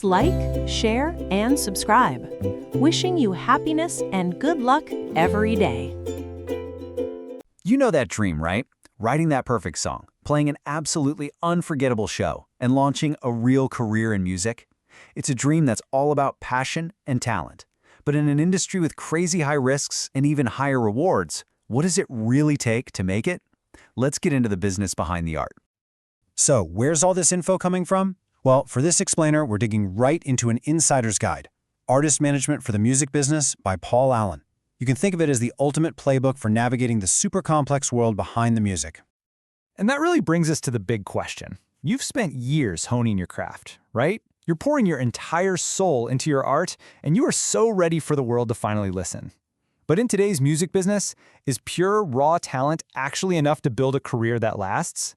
Please like, share, and subscribe. Wishing you happiness and good luck every day. You know that dream, right? Writing that perfect song, playing an absolutely unforgettable show, and launching a real career in music? It's a dream that's all about passion and talent. But in an industry with crazy high risks and even higher rewards, what does it really take to make it? Let's get into the business behind the art. So, where's all this info coming from? Well, for this explainer, we're digging right into an insider's guide, Artist Management for the Music Business by Paul Allen. You can think of it as the ultimate playbook for navigating the super complex world behind the music. And that really brings us to the big question. You've spent years honing your craft, right? You're pouring your entire soul into your art, and you are so ready for the world to finally listen. But in today's music business, is pure, raw talent actually enough to build a career that lasts?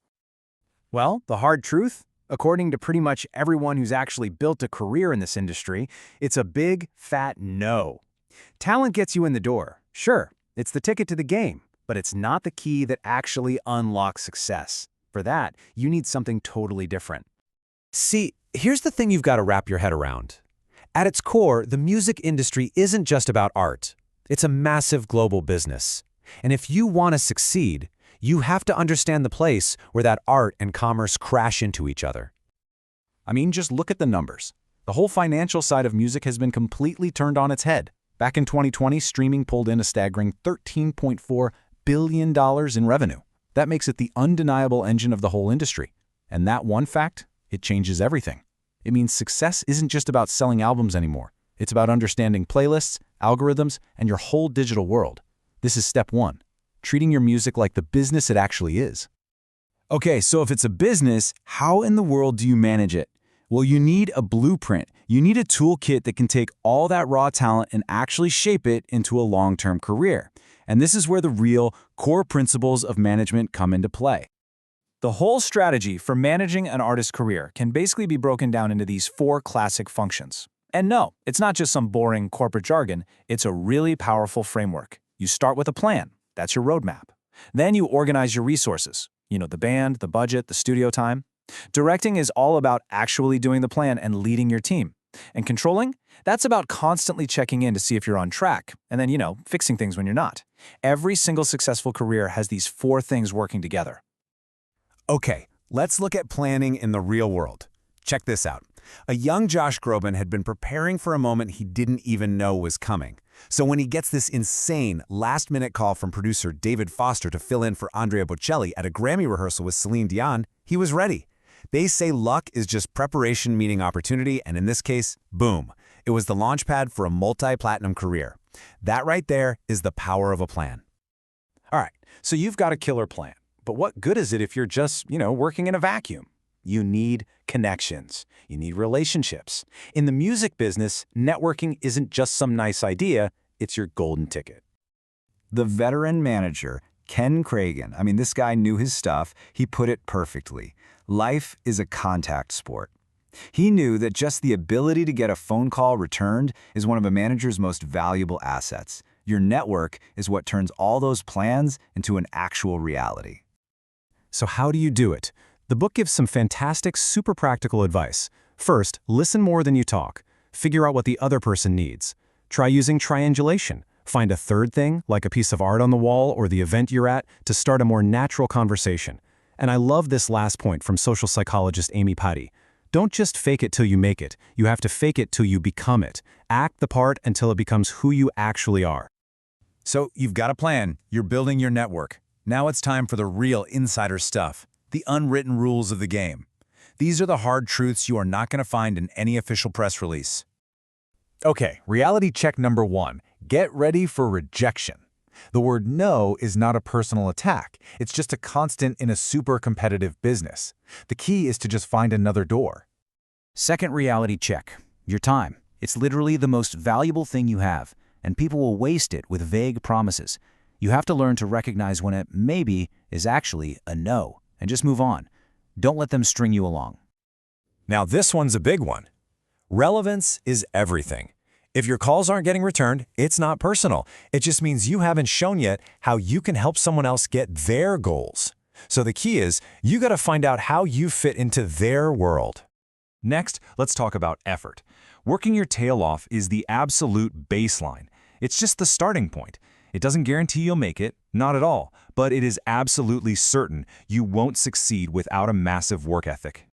Well, the hard truth, according to pretty much everyone who's actually built a career in this industry, it's a big, fat no. Talent gets you in the door. Sure, it's the ticket to the game, but it's not the key that actually unlocks success. For that, you need something totally different. See, here's the thing you've got to wrap your head around. At its core, the music industry isn't just about art. It's a massive global business. And if you want to succeed, you have to understand the place where that art and commerce crash into each other. I mean, just look at the numbers. The whole financial side of music has been completely turned on its head. Back in 2020, streaming pulled in a staggering $13.4 billion in revenue. That makes it the undeniable engine of the whole industry. And that one fact, it changes everything. It means success isn't just about selling albums anymore. It's about understanding playlists, algorithms, and your whole digital world. This is step one, treating your music like the business it actually is. Okay, so if it's a business, how in the world do you manage it? Well, you need a blueprint. You need a toolkit that can take all that raw talent and actually shape it into a long-term career. And this is where the real core principles of management come into play. The whole strategy for managing an artist's career can basically be broken down into these 4 classic functions. And no, it's not just some boring corporate jargon, it's a really powerful framework. You start with a plan, that's your roadmap. Then you organize your resources, the band, the budget, the studio time. Directing is all about actually doing the plan and leading your team. And controlling? That's about constantly checking in to see if you're on track, and then, fixing things when you're not. Every single successful career has these 4 things working together. Okay, let's look at planning in the real world. Check this out. A young Josh Groban had been preparing for a moment he didn't even know was coming. So when he gets this insane last-minute call from producer David Foster to fill in for Andrea Bocelli at a Grammy rehearsal with Celine Dion, he was ready. They say luck is just preparation meeting opportunity, and in this case, boom. It was the launchpad for a multi-platinum career. That right there is the power of a plan. All right, so you've got a killer plan. But what good is it if you're just, working in a vacuum? You need connections. You need relationships. In the music business, networking isn't just some nice idea, it's your golden ticket. The veteran manager, Ken Kragen, this guy knew his stuff. He put it perfectly. Life is a contact sport. He knew that just the ability to get a phone call returned is one of a manager's most valuable assets. Your network is what turns all those plans into an actual reality. So how do you do it? The book gives some fantastic, super practical advice. First, listen more than you talk. Figure out what the other person needs. Try using triangulation. Find a third thing, like a piece of art on the wall or the event you're at, to start a more natural conversation. And I love this last point from social psychologist Amy Patty. Don't just fake it till you make it. You have to fake it till you become it. Act the part until it becomes who you actually are. So you've got a plan. You're building your network. Now it's time for the real insider stuff, the unwritten rules of the game. These are the hard truths you are not going to find in any official press release. Okay, reality check number 1. Get ready for rejection. The word no is not a personal attack. It's just a constant in a super competitive business. The key is to just find another door. Second reality check, your time. It's literally the most valuable thing you have, and people will waste it with vague promises. You have to learn to recognize when a maybe is actually a no, and just move on. Don't let them string you along. Now this one's a big one. Relevance is everything. If your calls aren't getting returned, it's not personal. It just means you haven't shown yet how you can help someone else get their goals. So the key is, you got to find out how you fit into their world. Next, let's talk about effort. Working your tail off is the absolute baseline. It's just the starting point. It doesn't guarantee you'll make it, not at all, but it is absolutely certain you won't succeed without a massive work ethic.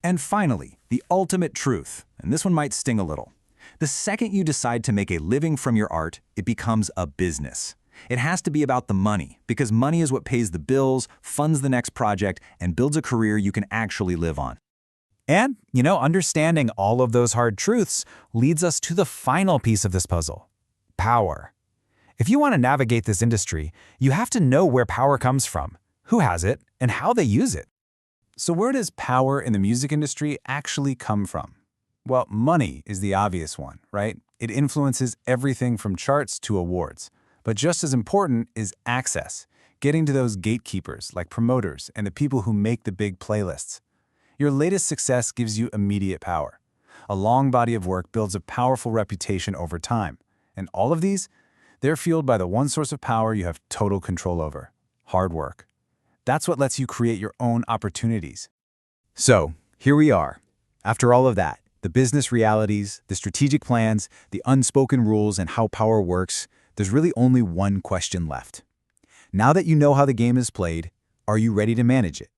And finally, the ultimate truth, and this one might sting a little. The second you decide to make a living from your art, it becomes a business. It has to be about the money, because money is what pays the bills, funds the next project, and builds a career you can actually live on. And, understanding all of those hard truths leads us to the final piece of this puzzle: power. If you want to navigate this industry, you have to know where power comes from, who has it, and how they use it. So where does power in the music industry actually come from? Well, money is the obvious one, right? It influences everything from charts to awards. But just as important is access, getting to those gatekeepers like promoters and the people who make the big playlists. Your latest success gives you immediate power. A long body of work builds a powerful reputation over time. And all of these, they're fueled by the one source of power you have total control over: hard work. That's what lets you create your own opportunities. So, here we are. After all of that, the business realities, the strategic plans, the unspoken rules, and how power works, there's really only one question left. Now that you know how the game is played, are you ready to manage it?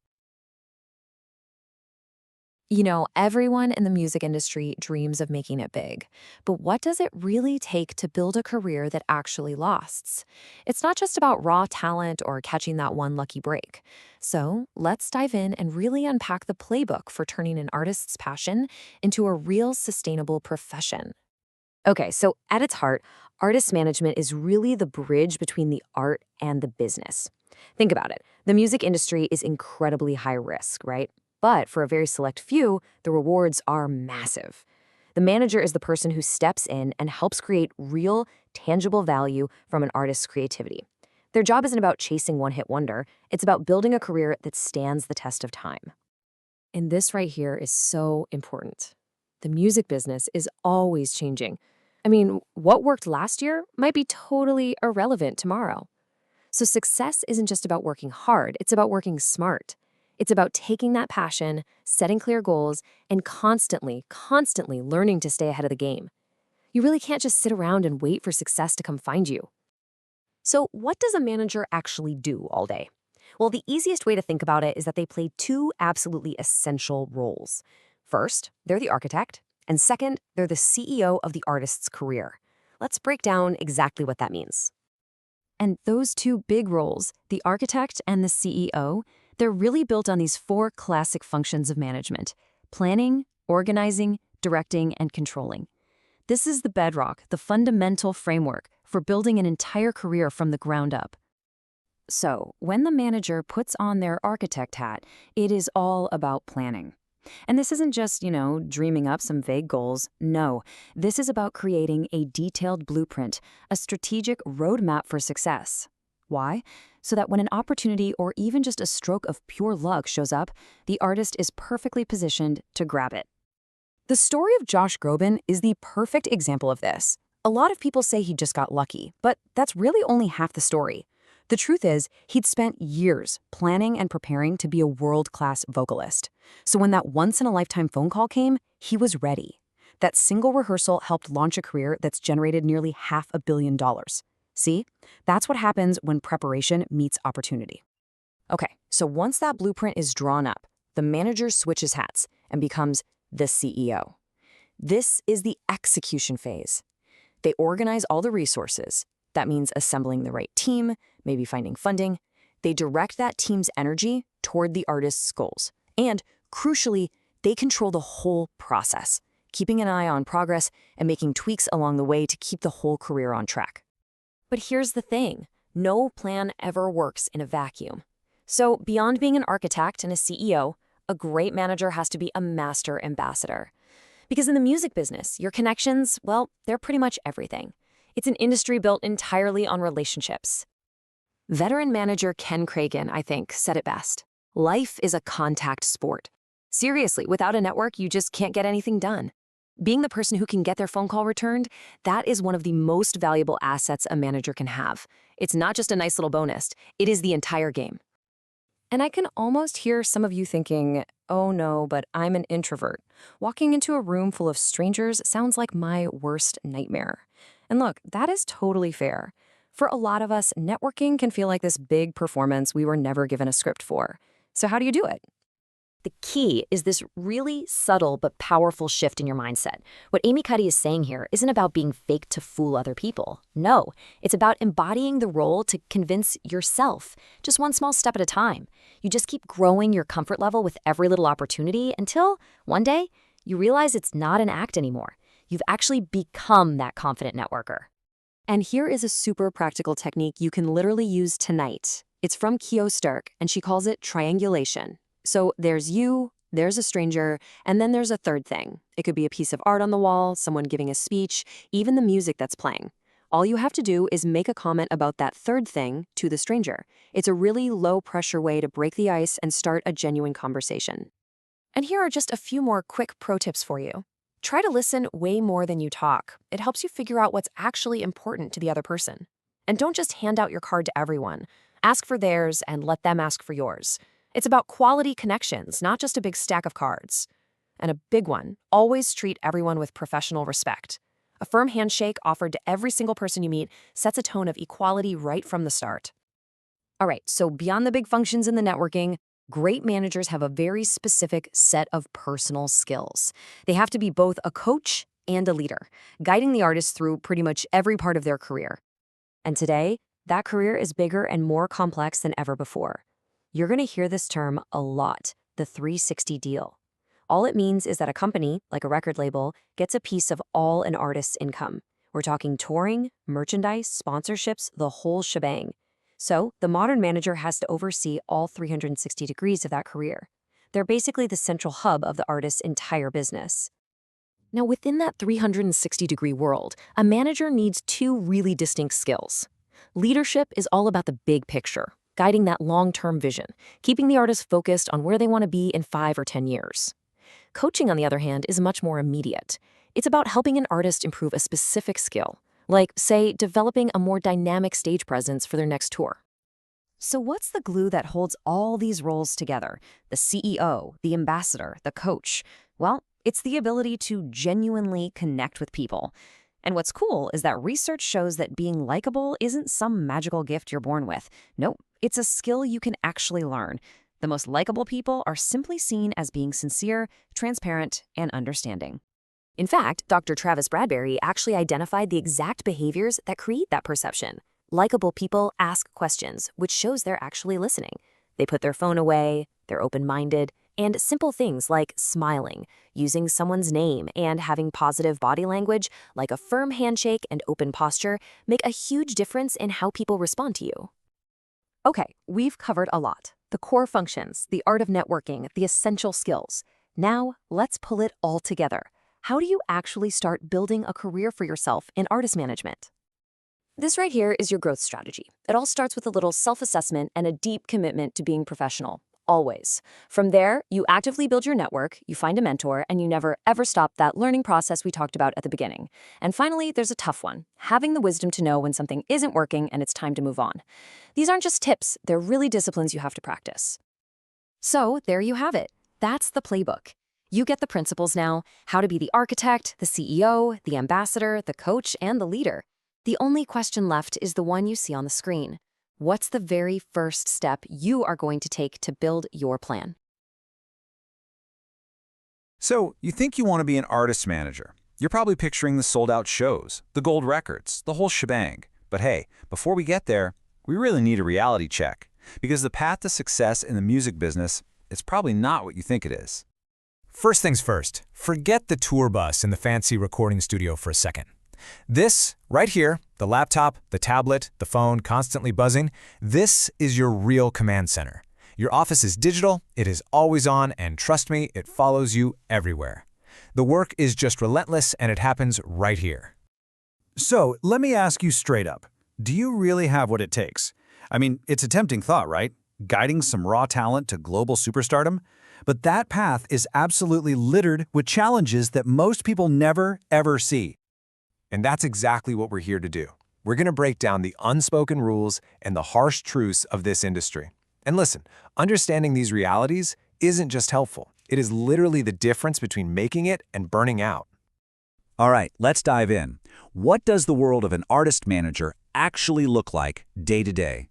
Everyone in the music industry dreams of making it big. But what does it really take to build a career that actually lasts? It's not just about raw talent or catching that one lucky break. So let's dive in and really unpack the playbook for turning an artist's passion into a real sustainable profession. Okay, so at its heart, artist management is really the bridge between the art and the business. Think about it. The music industry is incredibly high risk, right? But for a very select few, the rewards are massive. The manager is the person who steps in and helps create real, tangible value from an artist's creativity. Their job isn't about chasing one-hit wonder. It's about building a career that stands the test of time. And this right here is so important. The music business is always changing. What worked last year might be totally irrelevant tomorrow. So success isn't just about working hard, it's about working smart. It's about taking that passion, setting clear goals, and constantly learning to stay ahead of the game. You really can't just sit around and wait for success to come find you. So what does a manager actually do all day? Well, the easiest way to think about it is that they play two absolutely essential roles. First, they're the architect, and second, they're the CEO of the artist's career. Let's break down exactly what that means. And those two big roles, the architect and the CEO, they're really built on these four classic functions of management: planning, organizing, directing, and controlling. This is the bedrock, the fundamental framework for building an entire career from the ground up. So, when the manager puts on their architect hat, it is all about planning. And this isn't just, dreaming up some vague goals. No, this is about creating a detailed blueprint, a strategic roadmap for success. Why? So that when an opportunity or even just a stroke of pure luck shows up, the artist is perfectly positioned to grab it. The story of Josh Groban is the perfect example of this. A lot of people say he just got lucky, but that's really only half the story. The truth is, he'd spent years planning and preparing to be a world-class vocalist. So when that once-in-a-lifetime phone call came, he was ready. That single rehearsal helped launch a career that's generated nearly $500 million. See? That's what happens when preparation meets opportunity. Okay, so once that blueprint is drawn up, the manager switches hats and becomes the CEO. This is the execution phase. They organize all the resources. That means assembling the right team, maybe finding funding. They direct that team's energy toward the artist's goals. And, crucially, they control the whole process, keeping an eye on progress and making tweaks along the way to keep the whole career on track. But here's the thing, no plan ever works in a vacuum. So beyond being an architect and a CEO, a great manager has to be a master ambassador. Because in the music business, your connections, well, they're pretty much everything. It's an industry built entirely on relationships. Veteran manager Ken Kragen, I think, said it best. Life is a contact sport. Seriously, without a network, you just can't get anything done. Being the person who can get their phone call returned, that is one of the most valuable assets a manager can have. It's not just a nice little bonus, it is the entire game. And I can almost hear some of you thinking, Oh no, but I'm an introvert. Walking into a room full of strangers sounds like my worst nightmare. And look, that is totally fair. For a lot of us, networking can feel like this big performance we were never given a script for. So, how do you do it? The key is this really subtle but powerful shift in your mindset. What Amy Cuddy is saying here isn't about being fake to fool other people. No, it's about embodying the role to convince yourself, just one small step at a time. You just keep growing your comfort level with every little opportunity until, one day, you realize it's not an act anymore. You've actually become that confident networker. And here is a super practical technique you can literally use tonight. It's from Kyo Stark, and she calls it triangulation. So there's you, there's a stranger, and then there's a third thing. It could be a piece of art on the wall, someone giving a speech, even the music that's playing. All you have to do is make a comment about that third thing to the stranger. It's a really low-pressure way to break the ice and start a genuine conversation. And here are just a few more quick pro tips for you. Try to listen way more than you talk. It helps you figure out what's actually important to the other person. And don't just hand out your card to everyone. Ask for theirs and let them ask for yours. It's about quality connections, not just a big stack of cards. And a big one, always treat everyone with professional respect. A firm handshake offered to every single person you meet sets a tone of equality right from the start. All right, so beyond the big functions in the networking, great managers have a very specific set of personal skills. They have to be both a coach and a leader, guiding the artist through pretty much every part of their career. And today, that career is bigger and more complex than ever before. You're going to hear this term a lot, the 360 deal. All it means is that a company, like a record label, gets a piece of all an artist's income. We're talking touring, merchandise, sponsorships, the whole shebang. So, the modern manager has to oversee all 360 degrees of that career. They're basically the central hub of the artist's entire business. Now, within that 360-degree world, a manager needs two really distinct skills. Leadership is all about the big picture, guiding that long-term vision, keeping the artist focused on where they want to be in 5 or 10 years. Coaching, on the other hand, is much more immediate. It's about helping an artist improve a specific skill, like, say, developing a more dynamic stage presence for their next tour. So what's the glue that holds all these roles together? The CEO, the ambassador, the coach? Well, it's the ability to genuinely connect with people. And what's cool is that research shows that being likable isn't some magical gift you're born with. Nope, it's a skill you can actually learn. The most likable people are simply seen as being sincere, transparent, and understanding. In fact, Dr. Travis Bradberry actually identified the exact behaviors that create that perception. Likable people ask questions, which shows they're actually listening. They put their phone away, they're open-minded, and simple things like smiling, using someone's name, and having positive body language, like a firm handshake and open posture, make a huge difference in how people respond to you. Okay, we've covered a lot. The core functions, the art of networking, the essential skills. Now, let's pull it all together. How do you actually start building a career for yourself in artist management? This right here is your growth strategy. It all starts with a little self-assessment and a deep commitment to being professional. Always. From there, you actively build your network, you find a mentor, and you never ever stop that learning process we talked about at the beginning. And finally, there's a tough one, having the wisdom to know when something isn't working and it's time to move on. These aren't just tips, they're really disciplines you have to practice. So there you have it. That's the playbook. You get the principles now, how to be the architect, the CEO, the ambassador, the coach, and the leader. The only question left is the one you see on the screen. What's the very first step you are going to take to build your plan? So, you think you want to be an artist manager. You're probably picturing the sold-out shows, the gold records, the whole shebang. But hey, before we get there, we really need a reality check. Because the path to success in the music business is probably not what you think it is. First things first, forget the tour bus and the fancy recording studio for a second. This, right here, the laptop, the tablet, the phone constantly buzzing, this is your real command center. Your office is digital, it is always on, and trust me, it follows you everywhere. The work is just relentless, and it happens right here. So, let me ask you straight up. Do you really have what it takes? I mean, it's a tempting thought, right? Guiding some raw talent to global superstardom? But that path is absolutely littered with challenges that most people never, ever see. And that's exactly what we're here to do. We're going to break down the unspoken rules and the harsh truths of this industry. And listen, understanding these realities isn't just helpful, It is literally the difference between making it and burning out. All right, let's dive in. What does the world of an artist manager actually look like day to day?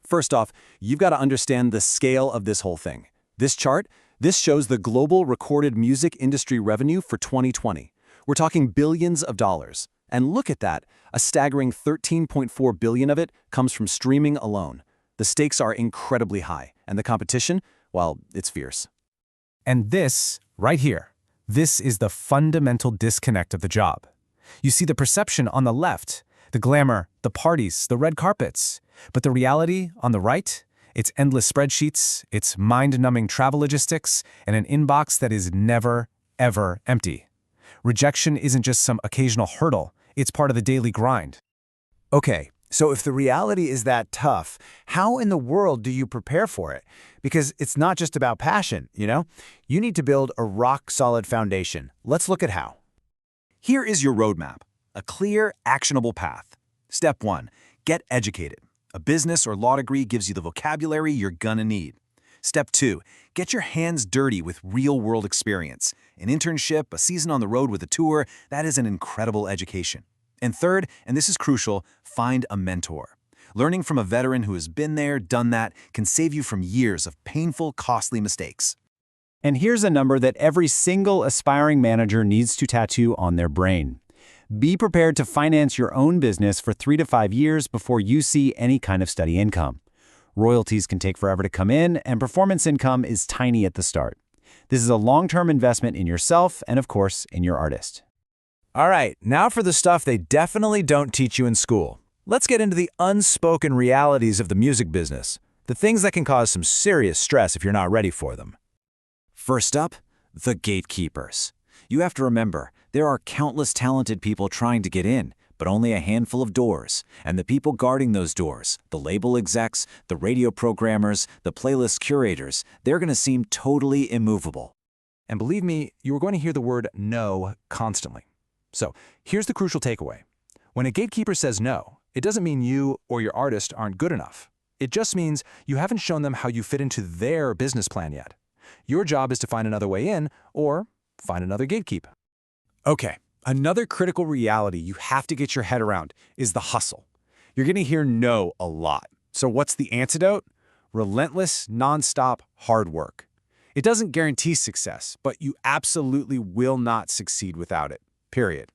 First off, you've got to understand the scale of this whole thing. This chart, this shows the global recorded music industry revenue for 2020. We're talking billions of dollars. And look at that, a staggering $13.4 billion of it comes from streaming alone. The stakes are incredibly high, and the competition, well, it's fierce. And this, right here, this is the fundamental disconnect of the job. You see the perception on the left, the glamour, the parties, the red carpets. But the reality on the right, it's endless spreadsheets, it's mind-numbing travel logistics, and an inbox that is never, ever empty. Rejection isn't just some occasional hurdle, it's part of the daily grind. Okay, so if the reality is that tough, how in the world do you prepare for it? Because it's not just about passion, you know? You need to build a rock-solid foundation. Let's look at how. Here is your roadmap, a clear, actionable path. Step 1, get educated. A business or law degree gives you the vocabulary you're gonna need. Step 2, get your hands dirty with real-world experience. An internship, a season on the road with a tour, that is an incredible education. And third, and this is crucial, find a mentor. Learning from a veteran who has been there, done that, can save you from years of painful, costly mistakes. And here's a number that every single aspiring manager needs to tattoo on their brain. Be prepared to finance your own business for 3 to 5 years before you see any kind of steady income. Royalties can take forever to come in, and performance income is tiny at the start. This is a long-term investment in yourself and, of course, in your artist. All right, now for the stuff they definitely don't teach you in school. Let's get into the unspoken realities of the music business, the things that can cause some serious stress if you're not ready for them. First up, the gatekeepers. You have to remember, there are countless talented people trying to get in, but only a handful of doors. And the people guarding those doors, the label execs, the radio programmers, the playlist curators, they're going to seem totally immovable. And believe me, you are going to hear the word no constantly. So here's the crucial takeaway. When a gatekeeper says no, it doesn't mean you or your artist aren't good enough. It just means you haven't shown them how you fit into their business plan yet. Your job is to find another way in or find another gatekeep. Okay, another critical reality you have to get your head around is the hustle. You're going to hear no a lot. So what's the antidote? Relentless, nonstop, hard work. It doesn't guarantee success, but you absolutely will not succeed without it. Period.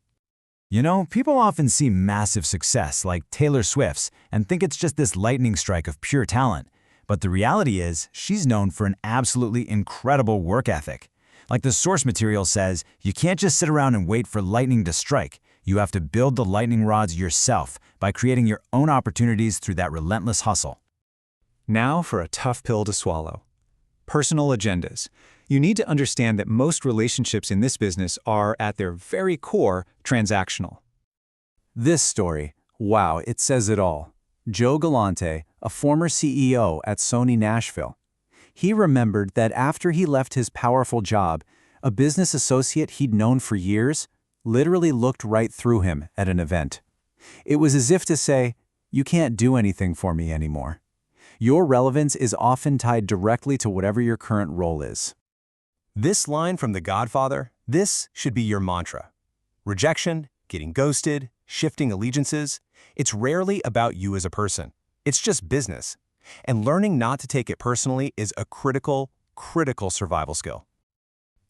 You know, people often see massive success like Taylor Swift's and think it's just this lightning strike of pure talent. But the reality is, she's known for an absolutely incredible work ethic. Like the source material says, you can't just sit around and wait for lightning to strike. You have to build the lightning rods yourself by creating your own opportunities through that relentless hustle. Now for a tough pill to swallow. Personal agendas. You need to understand that most relationships in this business are, at their very core, transactional. This story, wow, it says it all. Joe Galante, a former CEO at Sony Nashville. He remembered that after he left his powerful job, a business associate he'd known for years literally looked right through him at an event. It was as if to say, "You can't do anything for me anymore." Your relevance is often tied directly to whatever your current role is. This line from The Godfather, this should be your mantra. Rejection, getting ghosted, shifting allegiances, it's rarely about you as a person. It's just business. And learning not to take it personally is a critical survival skill.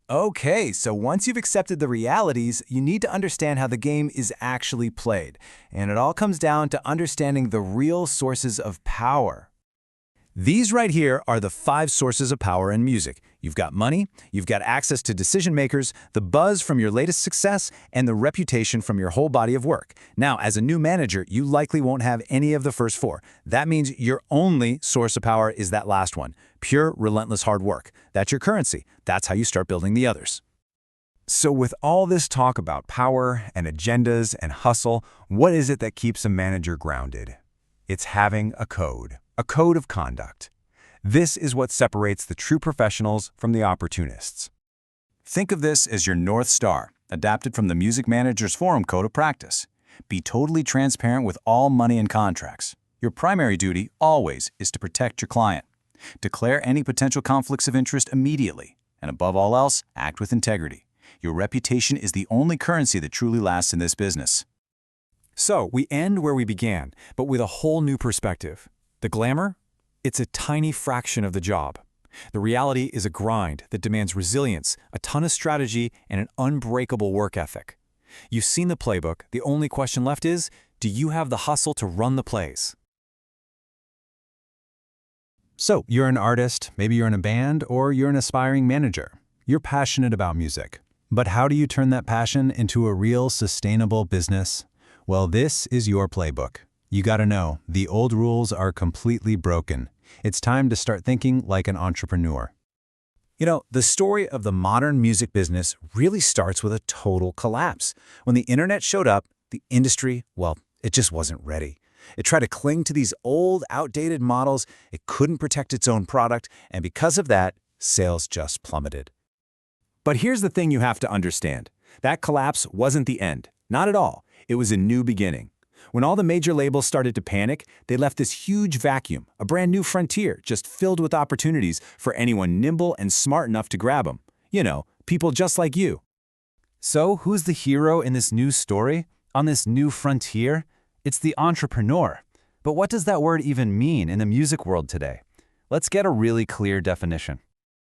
Okay, so once you've accepted the realities, you need to understand how the game is actually played. And it all comes down to understanding the real sources of power. These right here are the 5 sources of power in music. You've got money, you've got access to decision makers, the buzz from your latest success, and the reputation from your whole body of work. Now, as a new manager, you likely won't have any of the first 4. That means your only source of power is that last one, pure, relentless hard work. That's your currency. That's how you start building the others. So with all this talk about power and agendas and hustle, what is it that keeps a manager grounded? It's having a code of conduct. This is what separates the true professionals from the opportunists. Think of this as your North Star, adapted from the Music Manager's Forum Code of Practice. Be totally transparent with all money and contracts. Your primary duty, always, is to protect your client. Declare any potential conflicts of interest immediately. And above all else, act with integrity. Your reputation is the only currency that truly lasts in this business. So, we end where we began, but with a whole new perspective. The glamour? It's a tiny fraction of the job. The reality is a grind that demands resilience, a ton of strategy, and an unbreakable work ethic. You've seen the playbook. The only question left is, do you have the hustle to run the plays? So, you're an artist, maybe you're in a band, or you're an aspiring manager. You're passionate about music. But how do you turn that passion into a real sustainable business? Well, this is your playbook. You gotta know, the old rules are completely broken. It's time to start thinking like an entrepreneur. You know, the story of the modern music business really starts with a total collapse. When the internet showed up, the industry, well, it just wasn't ready. It tried to cling to these old, outdated models, it couldn't protect its own product, and because of that, sales just plummeted. But here's the thing you have to understand. That collapse wasn't the end. Not at all. It was a new beginning. When all the major labels started to panic, they left this huge vacuum, a brand new frontier, just filled with opportunities for anyone nimble and smart enough to grab them. You know, people just like you. So, who's the hero in this new story? On this new frontier? It's the entrepreneur. But what does that word even mean in the music world today? Let's get a really clear definition.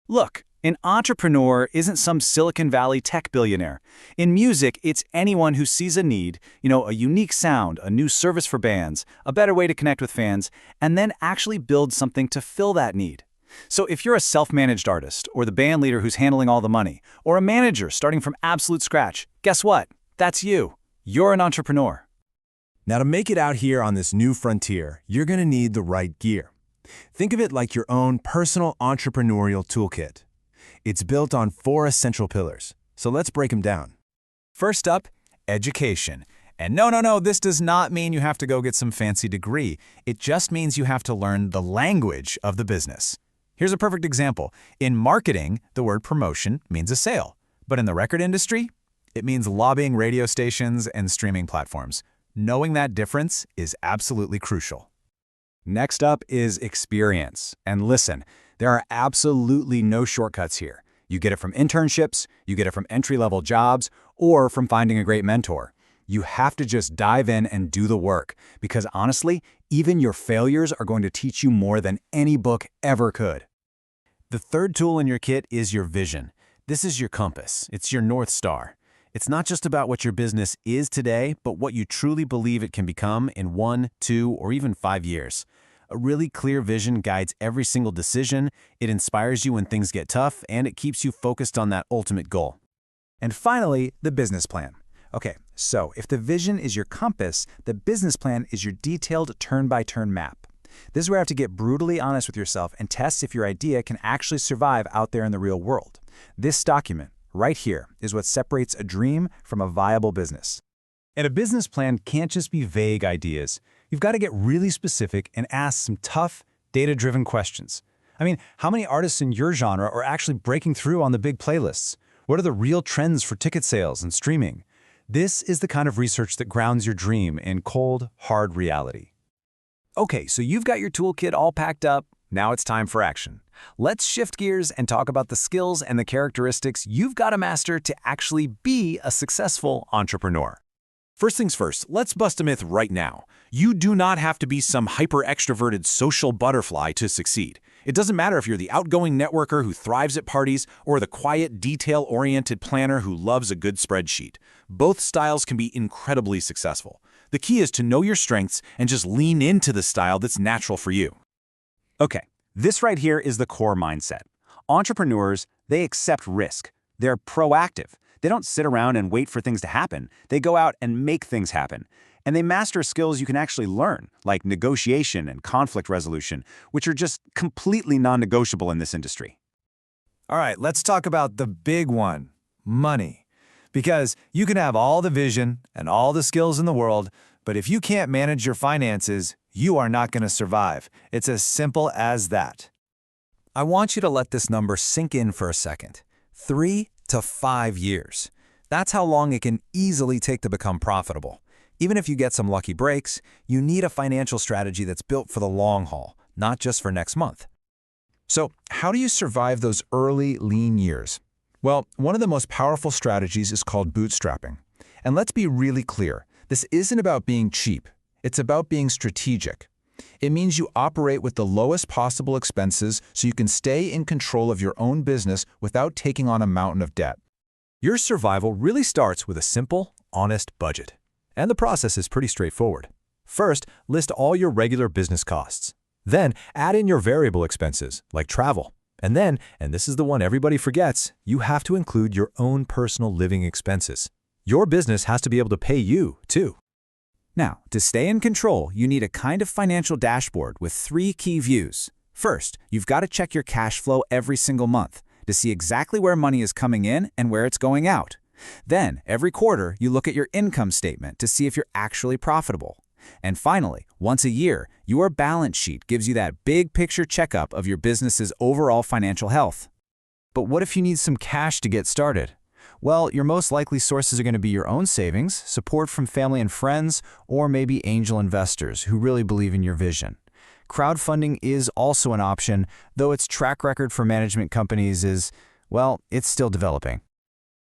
Look, an entrepreneur isn't some Silicon Valley tech billionaire. In music, it's anyone who sees a need, a unique sound, a new service for bands, a better way to connect with fans, and then actually build something to fill that need. So if you're a self-managed artist, or the band leader who's handling all the money, or a manager starting from absolute scratch, guess what? That's you. You're an entrepreneur. Now, to make it out here on this new frontier, you're going to need the right gear. Think of it like your own personal entrepreneurial toolkit. It's built on 4 essential pillars, so let's break them down. First up, education. And no, this does not mean you have to go get some fancy degree. It just means you have to learn the language of the business. Here's a perfect example. In marketing, the word promotion means a sale. But in the record industry, it means lobbying radio stations and streaming platforms. Knowing that difference is absolutely crucial. Next up is experience. And listen, there are absolutely no shortcuts here. You get it from internships, you get it from entry-level jobs, or from finding a great mentor. You have to just dive in and do the work, because honestly, even your failures are going to teach you more than any book ever could. The third tool in your kit is your vision. This is your compass. It's your North Star. It's not just about what your business is today, but what you truly believe it can become in 1, 2, or even 5 years. A really clear vision guides every single decision, it inspires you when things get tough, and it keeps you focused on that ultimate goal. And finally, the business plan. Okay, so if the vision is your compass, the business plan is your detailed turn-by-turn map. This is where you have to get brutally honest with yourself and test if your idea can actually survive out there in the real world. This document, right here, is what separates a dream from a viable business. And a business plan can't just be vague ideas. You've got to get really specific and ask some tough, data-driven questions. I mean, how many artists in your genre are actually breaking through on the big playlists? What are the real trends for ticket sales and streaming? This is the kind of research that grounds your dream in cold, hard reality. Okay, so you've got your toolkit all packed up. Now it's time for action. Let's shift gears and talk about the skills and the characteristics you've got to master to actually be a successful entrepreneur. First things first, let's bust a myth right now. You do not have to be some hyper-extroverted social butterfly to succeed. It doesn't matter if you're the outgoing networker who thrives at parties or the quiet, detail-oriented planner who loves a good spreadsheet. Both styles can be incredibly successful. The key is to know your strengths and just lean into the style that's natural for you. Okay, this right here is the core mindset. Entrepreneurs, they accept risk. They're proactive. They don't sit around and wait for things to happen. They go out and make things happen. And they master skills you can actually learn, like negotiation and conflict resolution, which are just completely non-negotiable in this industry. All right, let's talk about the big one, money. Because you can have all the vision and all the skills in the world, but if you can't manage your finances, you are not going to survive. It's as simple as that. I want you to let this number sink in for a second. 3 to 5 years. That's how long it can easily take to become profitable. Even if you get some lucky breaks, you need a financial strategy that's built for the long haul, not just for next month. So, how do you survive those early, lean years? Well, one of the most powerful strategies is called bootstrapping. And let's be really clear, this isn't about being cheap. It's about being strategic. It means you operate with the lowest possible expenses so you can stay in control of your own business without taking on a mountain of debt. Your survival really starts with a simple, honest budget. And the process is pretty straightforward. First, list all your regular business costs. Then, add in your variable expenses, like travel. And then, and this is the one everybody forgets, you have to include your own personal living expenses. Your business has to be able to pay you, too. Now, to stay in control, you need a kind of financial dashboard with 3 key views. First, you've got to check your cash flow every single month to see exactly where money is coming in and where it's going out. Then, every quarter, you look at your income statement to see if you're actually profitable. And finally, once a year, your balance sheet gives you that big picture checkup of your business's overall financial health. But what if you need some cash to get started? Well, your most likely sources are going to be your own savings, support from family and friends, or maybe angel investors who really believe in your vision. Crowdfunding is also an option, though its track record for management companies is, well, it's still developing.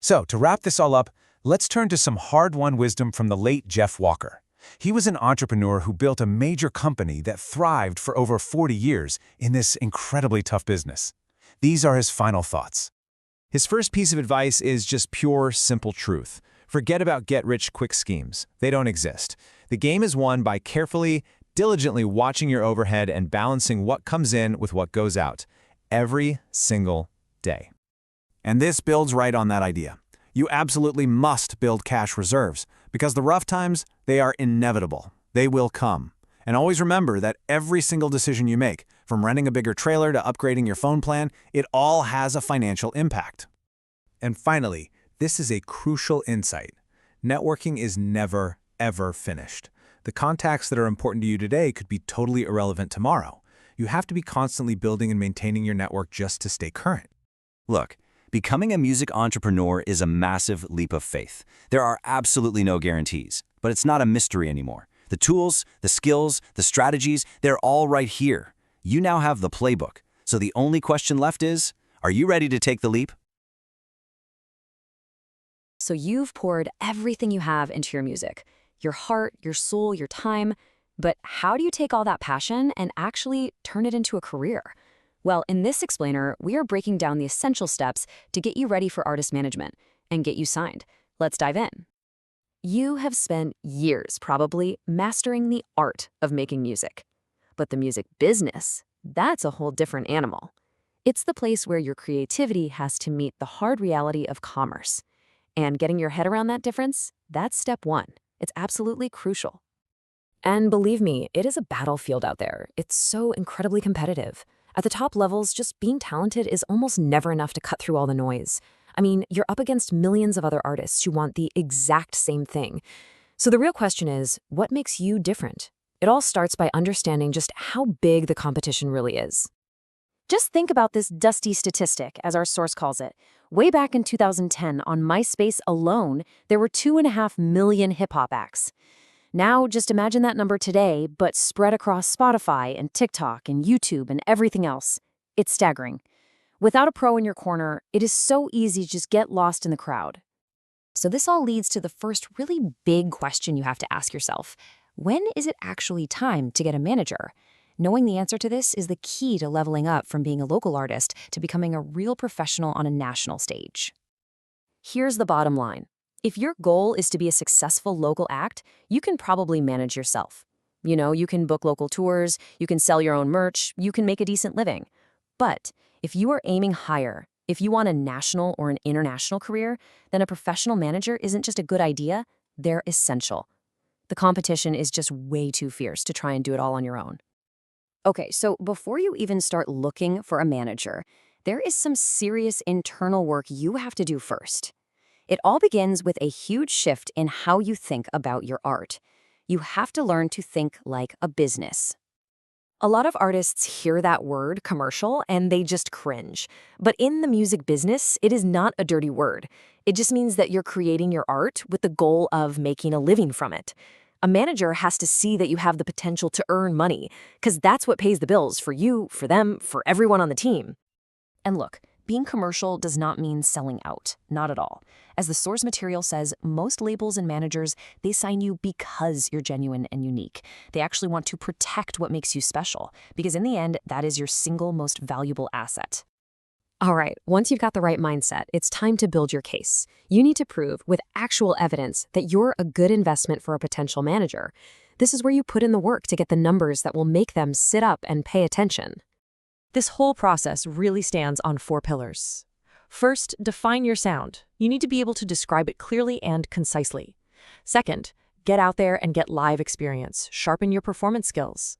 So, to wrap this all up, let's turn to some hard-won wisdom from the late Jeff Walker. He was an entrepreneur who built a major company that thrived for over 40 years in this incredibly tough business. These are his final thoughts. His first piece of advice is just pure, simple truth. Forget about get-rich-quick schemes. They don't exist. The game is won by carefully, diligently watching your overhead and balancing what comes in with what goes out, every single day. And this builds right on that idea. You absolutely must build cash reserves, because the rough times, they are inevitable. They will come. And always remember that every single decision you make, from renting a bigger trailer to upgrading your phone plan, it all has a financial impact. And finally, this is a crucial insight. Networking is never, ever finished. The contacts that are important to you today could be totally irrelevant tomorrow. You have to be constantly building and maintaining your network just to stay current. Look, becoming a music entrepreneur is a massive leap of faith. There are absolutely no guarantees, but it's not a mystery anymore. The tools, the skills, the strategies, they're all right here. You now have the playbook. So the only question left is, are you ready to take the leap? So you've poured everything you have into your music, your heart, your soul, your time. But how do you take all that passion and actually turn it into a career? Well, in this explainer, we are breaking down the essential steps to get you ready for artist management and get you signed. Let's dive in. You have spent years probably mastering the art of making music. But the music business, that's a whole different animal. It's the place where your creativity has to meet the hard reality of commerce. And getting your head around that difference, that's step 1. It's absolutely crucial. And believe me, it is a battlefield out there. It's so incredibly competitive. At the top levels, just being talented is almost never enough to cut through all the noise. I mean, you're up against millions of other artists who want the exact same thing. So the real question is, what makes you different? It all starts by understanding just how big the competition really is. Just think about this dusty statistic, as our source calls it. Way back in 2010, on MySpace alone, there were 2.5 million hip-hop acts. Now, just imagine that number today, but spread across Spotify and TikTok and YouTube and everything else. It's staggering. Without a pro in your corner, it is so easy to just get lost in the crowd. So this all leads to the first really big question you have to ask yourself. When is it actually time to get a manager? Knowing the answer to this is the key to leveling up from being a local artist to becoming a real professional on a national stage. Here's the bottom line. If your goal is to be a successful local act, you can probably manage yourself. You know, you can book local tours, you can sell your own merch, you can make a decent living. But if you are aiming higher, if you want a national or an international career, then a professional manager isn't just a good idea, they're essential. The competition is just way too fierce to try and do it all on your own. Okay, so before you even start looking for a manager, there is some serious internal work you have to do first. It all begins with a huge shift in how you think about your art. You have to learn to think like a business. A lot of artists hear that word, commercial, and they just cringe. But in the music business, it is not a dirty word. It just means that you're creating your art with the goal of making a living from it. A manager has to see that you have the potential to earn money, because that's what pays the bills for you, for them, for everyone on the team. And look, being commercial does not mean selling out. Not at all. As the source material says, most labels and managers, they sign you because you're genuine and unique. They actually want to protect what makes you special, because in the end, that is your single most valuable asset. All right, once you've got the right mindset, it's time to build your case. You need to prove, with actual evidence, that you're a good investment for a potential manager. This is where you put in the work to get the numbers that will make them sit up and pay attention. This whole process really stands on 4 pillars. First, define your sound. You need to be able to describe it clearly and concisely. Second, get out there and get live experience. Sharpen your performance skills.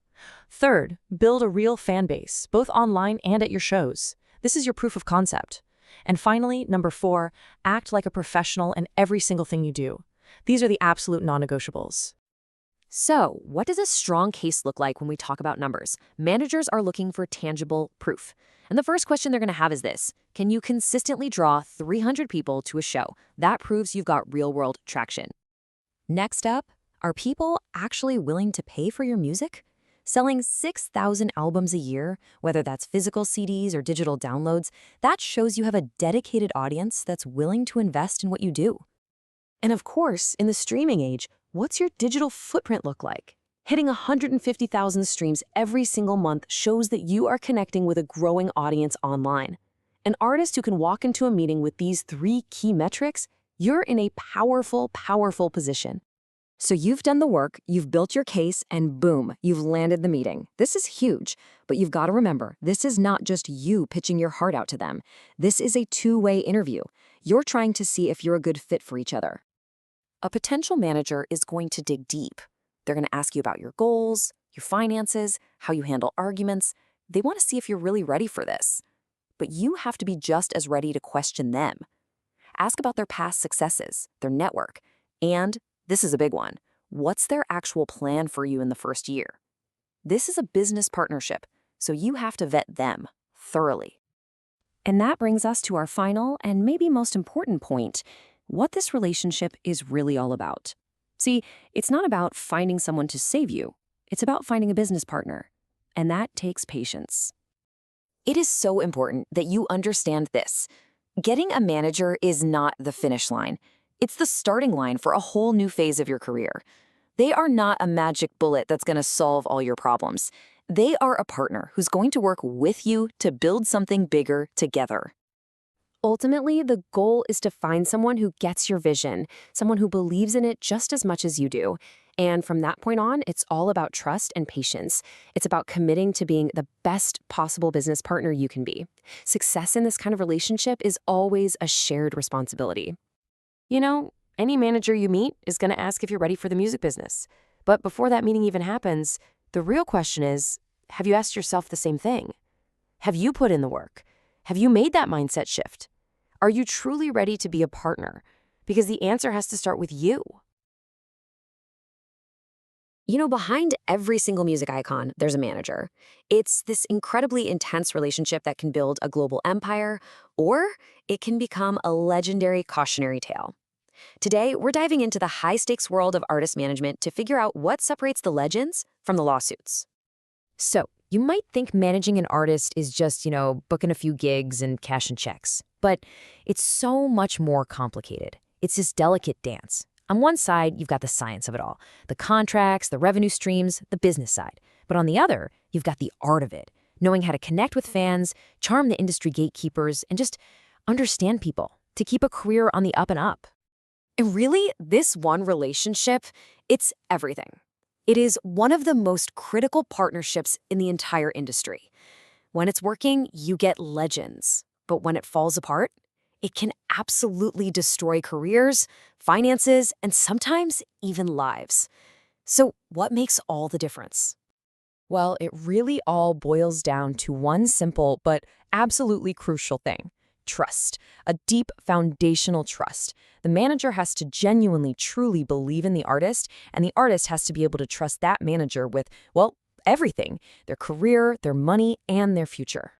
Third, build a real fan base, both online and at your shows. This is your proof of concept. And finally, number 4, act like a professional in every single thing you do. These are the absolute non-negotiables. So, what does a strong case look like when we talk about numbers? Managers are looking for tangible proof. And the first question they're going to have is this: can you consistently draw 300 people to a show? That proves you've got real-world traction. Next up, are people actually willing to pay for your music? Selling 6,000 albums a year, whether that's physical CDs or digital downloads, that shows you have a dedicated audience that's willing to invest in what you do. And of course, in the streaming age, what's your digital footprint look like? Hitting 150,000 streams every single month shows that you are connecting with a growing audience online. An artist who can walk into a meeting with these 3 key metrics, you're in a powerful, powerful position. So you've done the work, you've built your case, and boom, you've landed the meeting. This is huge, but you've got to remember, this is not just you pitching your heart out to them. This is a 2-way interview. You're trying to see if you're a good fit for each other. A potential manager is going to dig deep. They're going to ask you about your goals, your finances, how you handle arguments. They want to see if you're really ready for this. But you have to be just as ready to question them. Ask about their past successes, their network, and this is a big one: what's their actual plan for you in the first year? This is a business partnership, so you have to vet them thoroughly. And that brings us to our final and maybe most important point: what this relationship is really all about. See, it's not about finding someone to save you. It's about finding a business partner. And that takes patience. It is so important that you understand this. Getting a manager is not the finish line. It's the starting line for a whole new phase of your career. They are not a magic bullet that's going to solve all your problems. They are a partner who's going to work with you to build something bigger together. Ultimately, the goal is to find someone who gets your vision, someone who believes in it just as much as you do. And from that point on, it's all about trust and patience. It's about committing to being the best possible business partner you can be. Success in this kind of relationship is always a shared responsibility. You know, any manager you meet is going to ask if you're ready for the music business. But before that meeting even happens, the real question is, have you asked yourself the same thing? Have you put in the work? Have you made that mindset shift? Are you truly ready to be a partner? Because the answer has to start with you. You know, behind every single music icon, there's a manager. It's this incredibly intense relationship that can build a global empire, or it can become a legendary cautionary tale. Today, we're diving into the high-stakes world of artist management to figure out what separates the legends from the lawsuits. So, you might think managing an artist is just, booking a few gigs and cashing checks. But it's so much more complicated. It's this delicate dance. On one side, you've got the science of it all, the contracts, the revenue streams, the business side. But on the other, you've got the art of it, knowing how to connect with fans, charm the industry gatekeepers, and just understand people to keep a career on the up and up. And really, this one relationship, it's everything. It is one of the most critical partnerships in the entire industry. When it's working, you get legends. But when it falls apart, it can absolutely destroy careers, finances, and sometimes even lives. So what makes all the difference? Well, it really all boils down to one simple but absolutely crucial thing: trust. A deep foundational trust. The manager has to genuinely, truly believe in the artist, and the artist has to be able to trust that manager with, everything: their career, their money, and their future.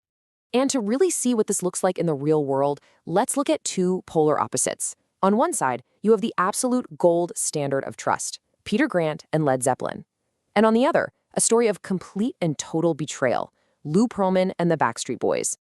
And to really see what this looks like in the real world, let's look at 2 polar opposites. On one side, you have the absolute gold standard of trust: Peter Grant and Led Zeppelin. And on the other, a story of complete and total betrayal, Lou Pearlman and the Backstreet Boys.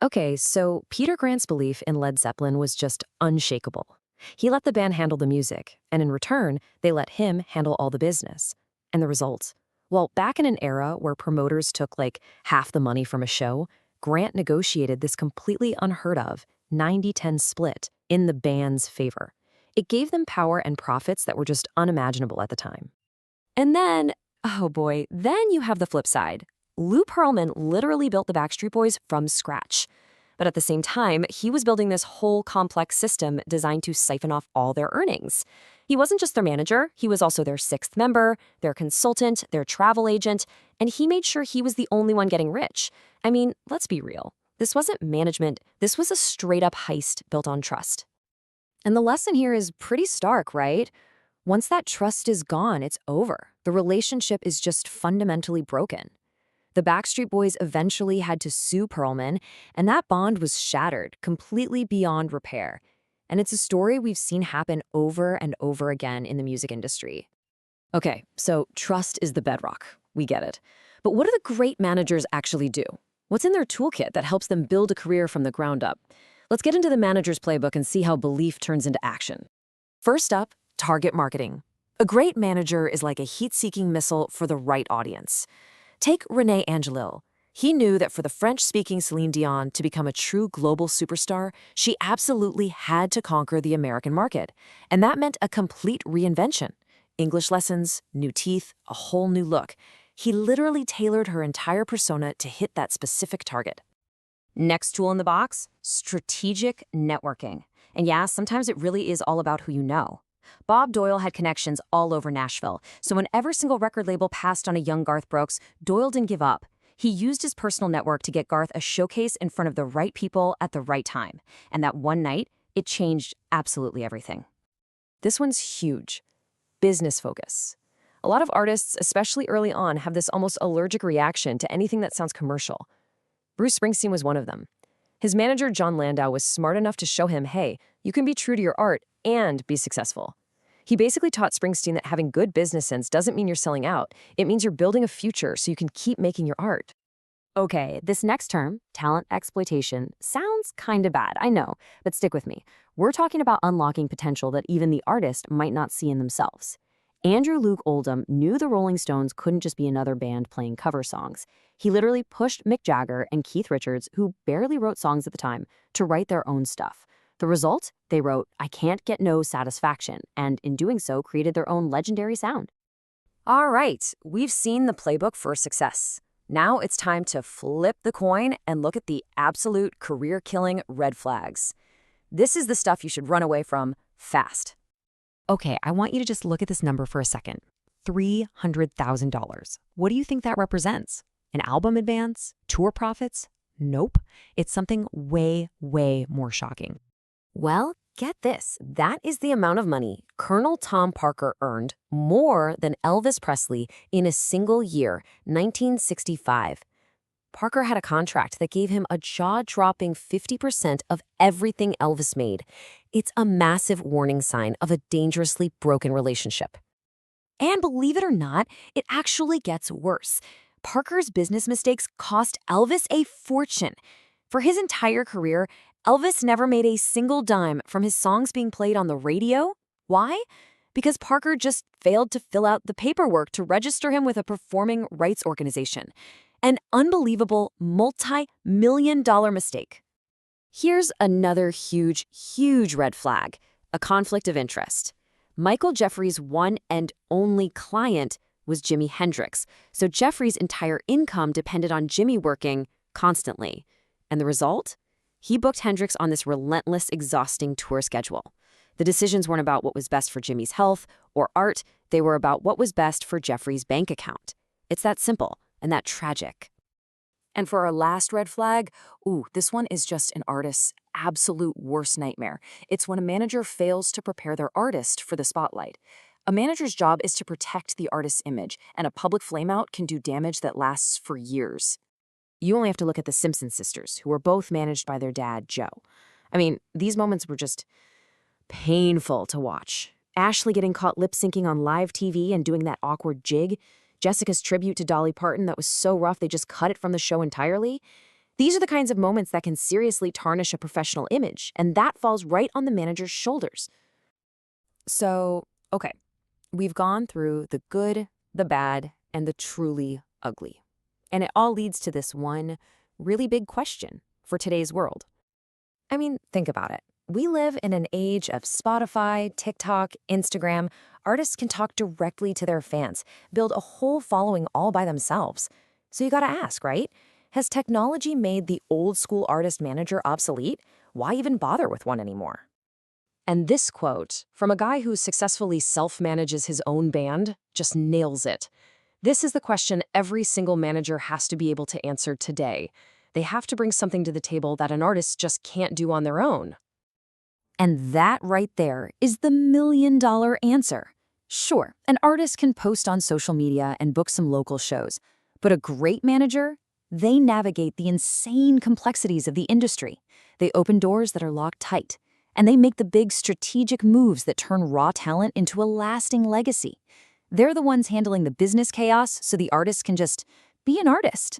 Okay, so Peter Grant's belief in Led Zeppelin was just unshakable. He let the band handle the music, and in return, they let him handle all the business. And the results? Well, back in an era where promoters took like half the money from a show, Grant negotiated this completely unheard of 90-10 split in the band's favor. It gave them power and profits that were just unimaginable at the time. And then, oh boy, then you have the flip side. Lou Pearlman literally built the Backstreet Boys from scratch. But at the same time, he was building this whole complex system designed to siphon off all their earnings. He wasn't just their manager, he was also their sixth member, their consultant, their travel agent, and he made sure he was the only one getting rich. I mean, let's be real. This wasn't management, this was a straight-up heist built on trust. And the lesson here is pretty stark, right? Once that trust is gone, it's over. The relationship is just fundamentally broken. The Backstreet Boys eventually had to sue Pearlman, and that bond was shattered, completely beyond repair. And it's a story we've seen happen over and over again in the music industry. Okay, so trust is the bedrock. We get it. But what do the great managers actually do? What's in their toolkit that helps them build a career from the ground up? Let's get into the manager's playbook and see how belief turns into action. First up, target marketing. A great manager is like a heat-seeking missile for the right audience. Take René Angelil. He knew that for the French-speaking Celine Dion to become a true global superstar, she absolutely had to conquer the American market. And that meant a complete reinvention. English lessons, new teeth, a whole new look. He literally tailored her entire persona to hit that specific target. Next tool in the box, strategic networking. And yeah, sometimes it really is all about who you know. Bob Doyle had connections all over Nashville, so when every single record label passed on a young Garth Brooks, Doyle didn't give up. He used his personal network to get Garth a showcase in front of the right people at the right time. And that one night, it changed absolutely everything. This one's huge. Business focus. A lot of artists, especially early on, have this almost allergic reaction to anything that sounds commercial. Bruce Springsteen was one of them. His manager, John Landau, was smart enough to show him, hey, you can be true to your art and be successful. He basically taught Springsteen that having good business sense doesn't mean you're selling out. It means you're building a future so you can keep making your art. Okay, this next term, talent exploitation, sounds kinda bad, I know, but stick with me. We're talking about unlocking potential that even the artist might not see in themselves. Andrew Luke Oldham knew the Rolling Stones couldn't just be another band playing cover songs. He literally pushed Mick Jagger and Keith Richards, who barely wrote songs at the time, to write their own stuff. The result? They wrote, I Can't Get No Satisfaction, and in doing so, created their own legendary sound. All right, we've seen the playbook for success. Now it's time to flip the coin and look at the absolute career-killing red flags. This is the stuff you should run away from fast. Okay, I want you to just look at this number for a second. $300,000. What do you think that represents? An album advance? Tour profits? Nope. It's something way, way more shocking. Well, get this. That is the amount of money Colonel Tom Parker earned, more than Elvis Presley, in a single year, 1965. Parker had a contract that gave him a jaw-dropping 50% of everything Elvis made. It's a massive warning sign of a dangerously broken relationship. And believe it or not, it actually gets worse. Parker's business mistakes cost Elvis a fortune. For his entire career, Elvis never made a single dime from his songs being played on the radio. Why? Because Parker just failed to fill out the paperwork to register him with a performing rights organization. An unbelievable multi-million-dollar mistake. Here's another huge, huge red flag, a conflict of interest. Michael Jeffries' one and only client was Jimi Hendrix, so Jeffries' entire income depended on Jimi working constantly. And the result? He booked Hendrix on this relentless, exhausting tour schedule. The decisions weren't about what was best for Jimi's health or art, they were about what was best for Jeffries' bank account. It's that simple and that tragic. And for our last red flag, this one is just an artist's absolute worst nightmare. It's when a manager fails to prepare their artist for the spotlight. A manager's job is to protect the artist's image, and a public flameout can do damage that lasts for years. You only have to look at the Simpson sisters, who were both managed by their dad, Joe. I mean, these moments were just painful to watch. Ashley getting caught lip-syncing on live TV and doing that awkward jig, Jessica's tribute to Dolly Parton that was so rough they just cut it from the show entirely. These are the kinds of moments that can seriously tarnish a professional image, and that falls right on the manager's shoulders. So, okay, we've gone through the good, the bad, and the truly ugly. And it all leads to this one really big question for today's world. I mean, think about it. We live in an age of Spotify, TikTok, Instagram. Artists can talk directly to their fans, build a whole following all by themselves. So you gotta ask, right? Has technology made the old school artist manager obsolete? Why even bother with one anymore? And this quote, from a guy who successfully self-manages his own band, just nails it. This is the question every single manager has to be able to answer today. They have to bring something to the table that an artist just can't do on their own. And that right there is the million-dollar answer. Sure, an artist can post on social media and book some local shows, but a great manager, they navigate the insane complexities of the industry. They open doors that are locked tight, and they make the big strategic moves that turn raw talent into a lasting legacy. They're the ones handling the business chaos so the artist can just be an artist.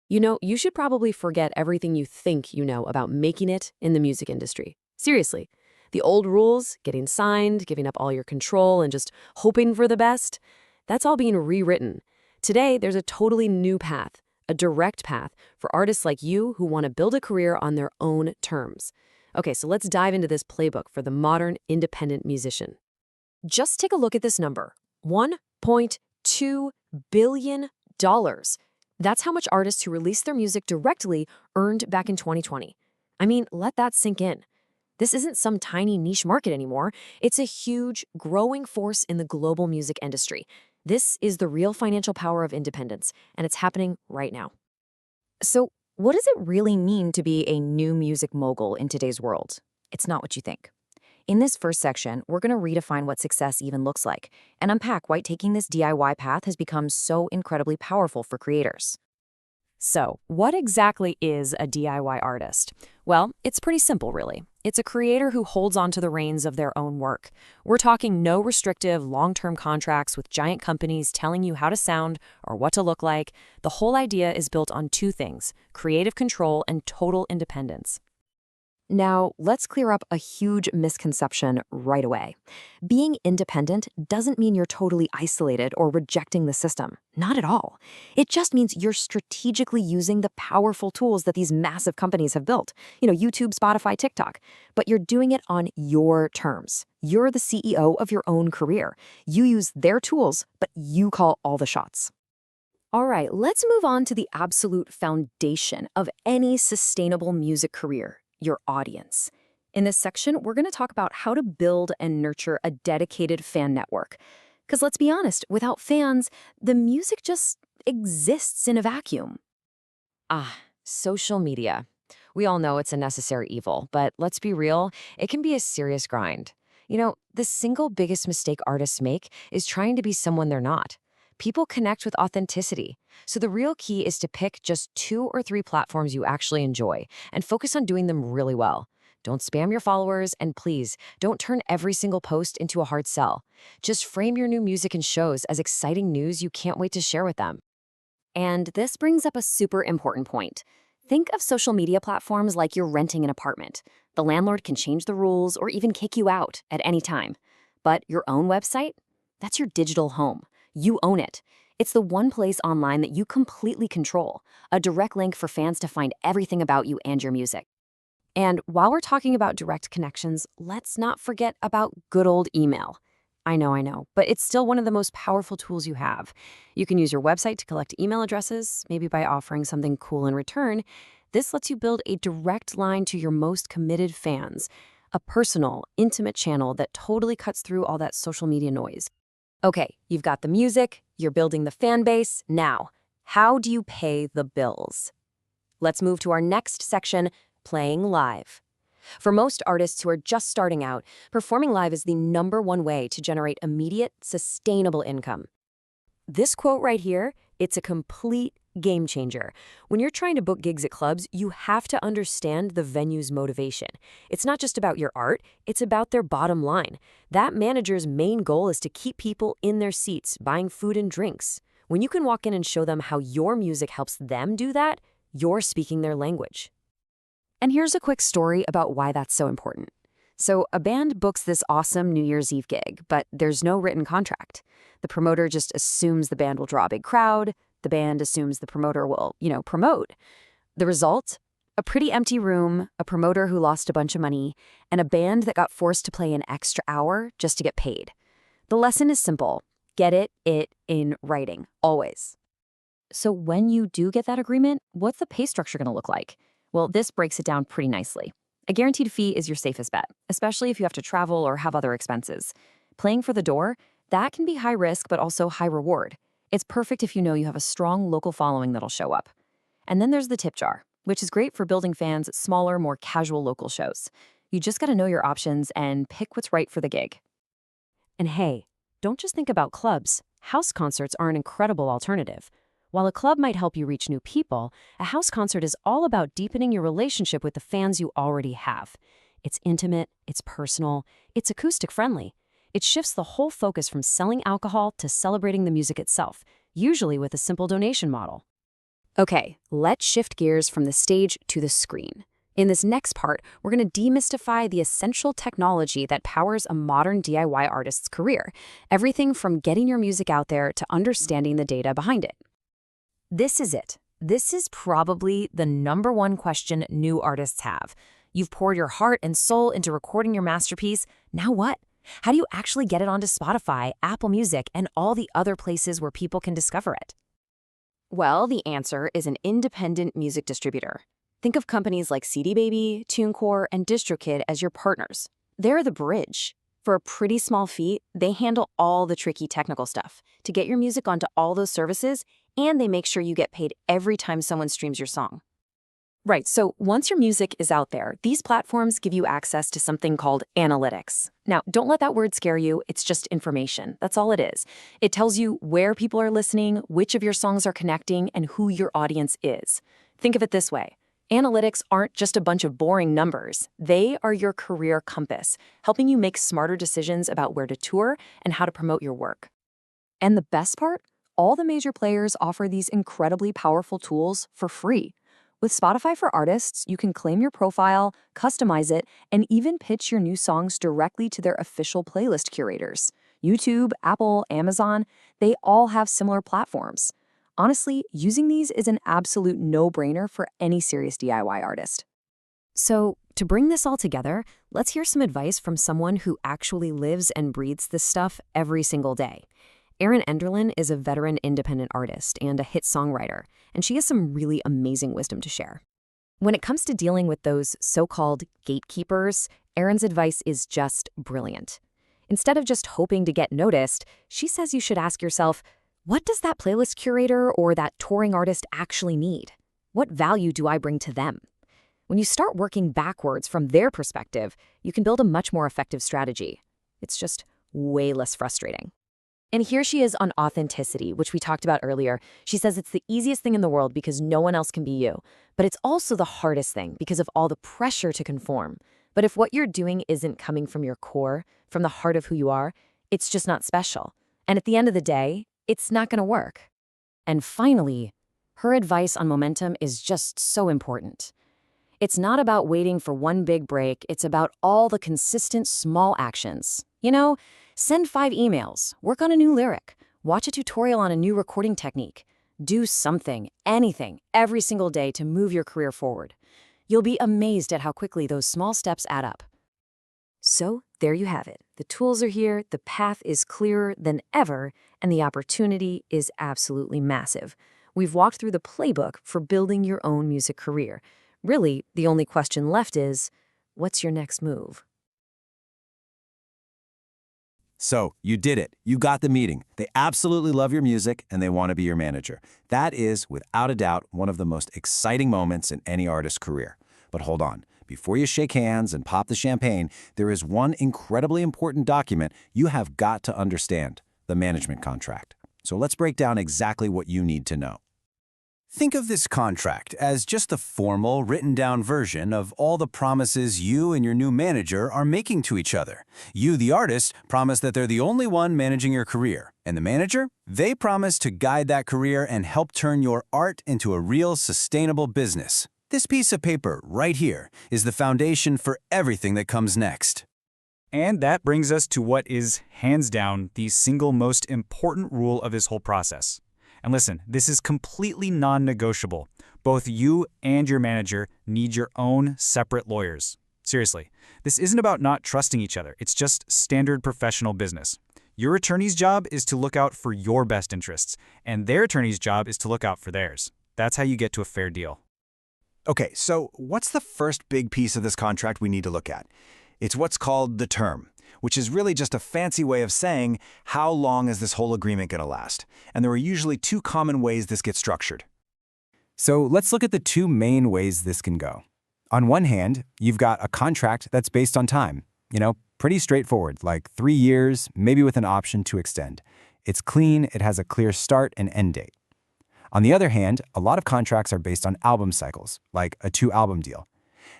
You know, you should probably forget everything you think you know about making it in the music industry. Seriously, the old rules, getting signed, giving up all your control, and just hoping for the best, that's all being rewritten. Today, there's a totally new path, a direct path for artists like you who want to build a career on their own terms. Okay, so let's dive into this playbook for the modern independent musician. Just take a look at this number, $1.2 billion. That's how much artists who released their music directly earned back in 2020. I mean, let that sink in. This isn't some tiny niche market anymore. It's a huge, growing force in the global music industry. This is the real financial power of independence, and it's happening right now. So, what does it really mean to be a new music mogul in today's world? It's not what you think. In this first section, we're going to redefine what success even looks like and unpack why taking this DIY path has become so incredibly powerful for creators. So, what exactly is a DIY artist? Well, it's pretty simple, really. It's a creator who holds onto the reins of their own work. We're talking no restrictive, long-term contracts with giant companies telling you how to sound or what to look like. The whole idea is built on two things: creative control and total independence. Now, let's clear up a huge misconception right away. Being independent doesn't mean you're totally isolated or rejecting the system. Not at all. It just means you're strategically using the powerful tools that these massive companies have built. YouTube, Spotify, TikTok. But you're doing it on your terms. You're the CEO of your own career. You use their tools, but you call all the shots. All right, let's move on to the absolute foundation of any sustainable music career: your audience. In this section, we're going to talk about how to build and nurture a dedicated fan network. Because let's be honest, without fans, the music just exists in a vacuum. Social media. We all know it's a necessary evil, but let's be real, it can be a serious grind. The single biggest mistake artists make is trying to be someone they're not. People connect with authenticity. So the real key is to pick just 2 or 3 platforms you actually enjoy and focus on doing them really well. Don't spam your followers, and please, don't turn every single post into a hard sell. Just frame your new music and shows as exciting news you can't wait to share with them. And this brings up a super important point. Think of social media platforms like you're renting an apartment. The landlord can change the rules or even kick you out at any time. But your own website? That's your digital home. You own it. It's the one place online that you completely control, a direct link for fans to find everything about you and your music. And while we're talking about direct connections, let's not forget about good old email. I know, but it's still one of the most powerful tools you have. You can use your website to collect email addresses, maybe by offering something cool in return. This lets you build a direct line to your most committed fans, a personal, intimate channel that totally cuts through all that social media noise. Okay, you've got the music, you're building the fan base. Now, how do you pay the bills? Let's move to our next section, playing live. For most artists who are just starting out, performing live is the #1 way to generate immediate, sustainable income. This quote right here, it's a complete Game changer. When you're trying to book gigs at clubs, you have to understand the venue's motivation. It's not just about your art, it's about their bottom line. That manager's main goal is to keep people in their seats, buying food and drinks. When you can walk in and show them how your music helps them do that, you're speaking their language. And here's a quick story about why that's so important. So a band books this awesome New Year's Eve gig, but there's no written contract. The promoter just assumes the band will draw a big crowd. The band assumes the promoter will, promote. The result? A pretty empty room, a promoter who lost a bunch of money, and a band that got forced to play an extra hour just to get paid. The lesson is simple. Get it in writing, always. So when you do get that agreement, what's the pay structure going to look like? Well, this breaks it down pretty nicely. A guaranteed fee is your safest bet, especially if you have to travel or have other expenses. Playing for the door, that can be high risk but also high reward. It's perfect if you know you have a strong local following that'll show up. And then there's the tip jar, which is great for building fans at smaller, more casual local shows. You just got to know your options and pick what's right for the gig. And hey, don't just think about clubs. House concerts are an incredible alternative. While a club might help you reach new people, a house concert is all about deepening your relationship with the fans you already have. It's intimate, it's personal, it's acoustic friendly. It shifts the whole focus from selling alcohol to celebrating the music itself, usually with a simple donation model. Okay, let's shift gears from the stage to the screen. In this next part, we're going to demystify the essential technology that powers a modern DIY artist's career, everything from getting your music out there to understanding the data behind it. This is it. This is probably the #1 question new artists have. You've poured your heart and soul into recording your masterpiece. Now what? How do you actually get it onto Spotify, Apple Music, and all the other places where people can discover it? Well, the answer is an independent music distributor. Think of companies like CD Baby, TuneCore, and DistroKid as your partners. They're the bridge. For a pretty small fee, they handle all the tricky technical stuff to get your music onto all those services, and they make sure you get paid every time someone streams your song. Right, so once your music is out there, these platforms give you access to something called analytics. Now, don't let that word scare you, it's just information. That's all it is. It tells you where people are listening, which of your songs are connecting, and who your audience is. Think of it this way. Analytics aren't just a bunch of boring numbers. They are your career compass, helping you make smarter decisions about where to tour and how to promote your work. And the best part? All the major players offer these incredibly powerful tools for free. With Spotify for Artists, you can claim your profile, customize it, and even pitch your new songs directly to their official playlist curators. YouTube, Apple, Amazon, they all have similar platforms. Honestly, using these is an absolute no-brainer for any serious DIY artist. So, to bring this all together, let's hear some advice from someone who actually lives and breathes this stuff every single day. Erin Enderlin is a veteran independent artist and a hit songwriter, and she has some really amazing wisdom to share. When it comes to dealing with those so-called gatekeepers, Erin's advice is just brilliant. Instead of just hoping to get noticed, she says you should ask yourself, what does that playlist curator or that touring artist actually need? What value do I bring to them? When you start working backwards from their perspective, you can build a much more effective strategy. It's just way less frustrating. And here she is on authenticity, which we talked about earlier. She says it's the easiest thing in the world because no one else can be you. But it's also the hardest thing because of all the pressure to conform. But if what you're doing isn't coming from your core, from the heart of who you are, it's just not special. And at the end of the day, it's not going to work. And finally, her advice on momentum is just so important. It's not about waiting for one big break. It's about all the consistent small actions. Send 5 emails, work on a new lyric, watch a tutorial on a new recording technique. Do something, anything, every single day to move your career forward. You'll be amazed at how quickly those small steps add up. So there you have it. The tools are here, the path is clearer than ever, and the opportunity is absolutely massive. We've walked through the playbook for building your own music career. Really, the only question left is, what's your next move? So, you did it. You got the meeting. They absolutely love your music and they want to be your manager. That is, without a doubt, one of the most exciting moments in any artist's career. But hold on. Before you shake hands and pop the champagne, there is one incredibly important document you have got to understand, the management contract. So let's break down exactly what you need to know. Think of this contract as just the formal, written-down version of all the promises you and your new manager are making to each other. You, the artist, promise that they're the only one managing your career. And the manager? They promise to guide that career and help turn your art into a real, sustainable business. This piece of paper, right here, is the foundation for everything that comes next. And that brings us to what is, hands down, the single most important rule of this whole process. And listen, this is completely non-negotiable. Both you and your manager need your own separate lawyers. Seriously, this isn't about not trusting each other. It's just standard professional business. Your attorney's job is to look out for your best interests, and their attorney's job is to look out for theirs. That's how you get to a fair deal. Okay, so what's the first big piece of this contract we need to look at? It's what's called the term, which is really just a fancy way of saying how long is this whole agreement going to last. And there are usually two common ways this gets structured. So let's look at the two main ways this can go. On one hand, you've got a contract that's based on time. Pretty straightforward, like 3 years, maybe with an option to extend. It's clean, it has a clear start and end date. On the other hand, a lot of contracts are based on album cycles, like a 2-album deal.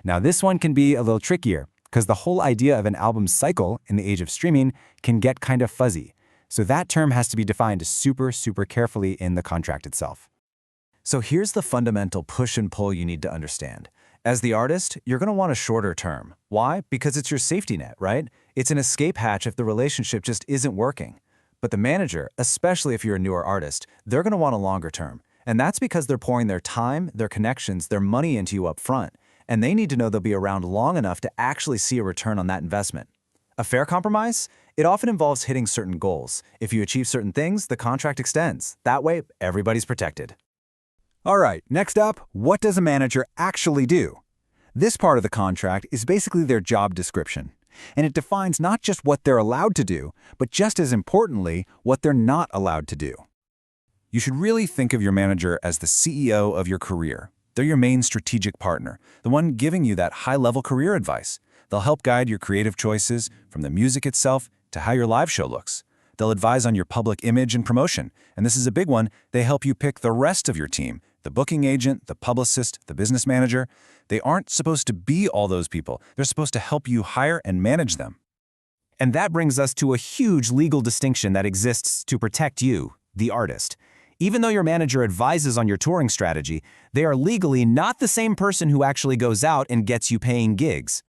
Now this one can be a little trickier, because the whole idea of an album cycle in the age of streaming can get kind of fuzzy. So that term has to be defined super carefully in the contract itself. So here's the fundamental push and pull you need to understand. As the artist, you're going to want a shorter term. Why? Because it's your safety net, right? It's an escape hatch if the relationship just isn't working. But the manager, especially if you're a newer artist, they're going to want a longer term. And that's because they're pouring their time, their connections, their money into you up front. And they need to know they'll be around long enough to actually see a return on that investment. A fair compromise? It often involves hitting certain goals. If you achieve certain things, the contract extends. That way, everybody's protected. All right, next up, what does a manager actually do? This part of the contract is basically their job description. And it defines not just what they're allowed to do, but just as importantly, what they're not allowed to do. You should really think of your manager as the CEO of your career. They're your main strategic partner, the one giving you that high-level career advice. They'll help guide your creative choices, from the music itself to how your live show looks. They'll advise on your public image and promotion. And this is a big one, they help you pick the rest of your team, the booking agent, the publicist, the business manager. They aren't supposed to be all those people. They're supposed to help you hire and manage them. And that brings us to a huge legal distinction that exists to protect you, the artist. Even though your manager advises on your touring strategy, they are legally not the same person who actually goes out and gets you paying gigs.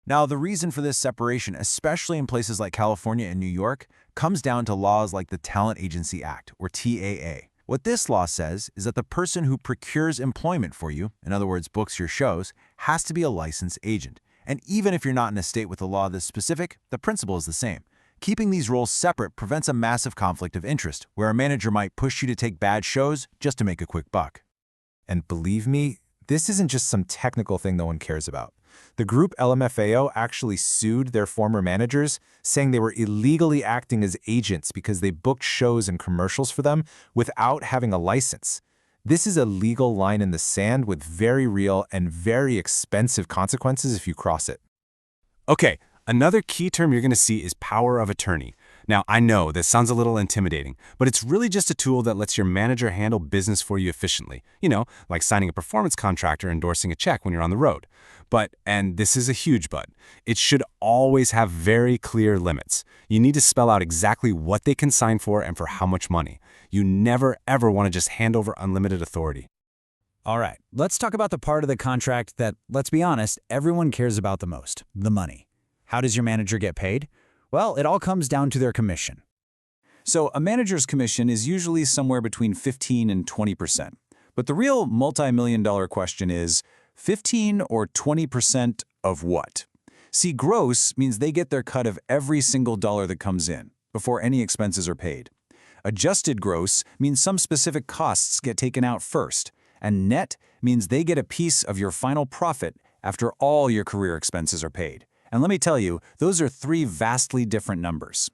Now, the reason for this separation, especially in places like California and New York, comes down to laws like the Talent Agency Act, or TAA. What this law says is that the person who procures employment for you, in other words, books your shows, has to be a licensed agent. And even if you're not in a state with a law this specific, the principle is the same. Keeping these roles separate prevents a massive conflict of interest, where a manager might push you to take bad shows just to make a quick buck. And believe me, this isn't just some technical thing no one cares about. The group LMFAO actually sued their former managers, saying they were illegally acting as agents because they booked shows and commercials for them without having a license. This is a legal line in the sand with very real and very expensive consequences if you cross it. Okay, another key term you're going to see is power of attorney. Now, I know this sounds a little intimidating, but it's really just a tool that lets your manager handle business for you efficiently. Like signing a performance contract or endorsing a check when you're on the road. But, and this is a huge but, it should always have very clear limits. You need to spell out exactly what they can sign for and for how much money. You never, ever want to just hand over unlimited authority. All right, let's talk about the part of the contract that, let's be honest, everyone cares about the most, the money. How does your manager get paid? Well, it all comes down to their commission. So a manager's commission is usually somewhere between 15 and 20%. But the real multi-million-dollar question is, 15 or 20% of what? See, gross means they get their cut of every single dollar that comes in, before any expenses are paid. Adjusted gross means some specific costs get taken out first, and net means they get a piece of your final profit after all your career expenses are paid. And let me tell you, those are 3 vastly different numbers.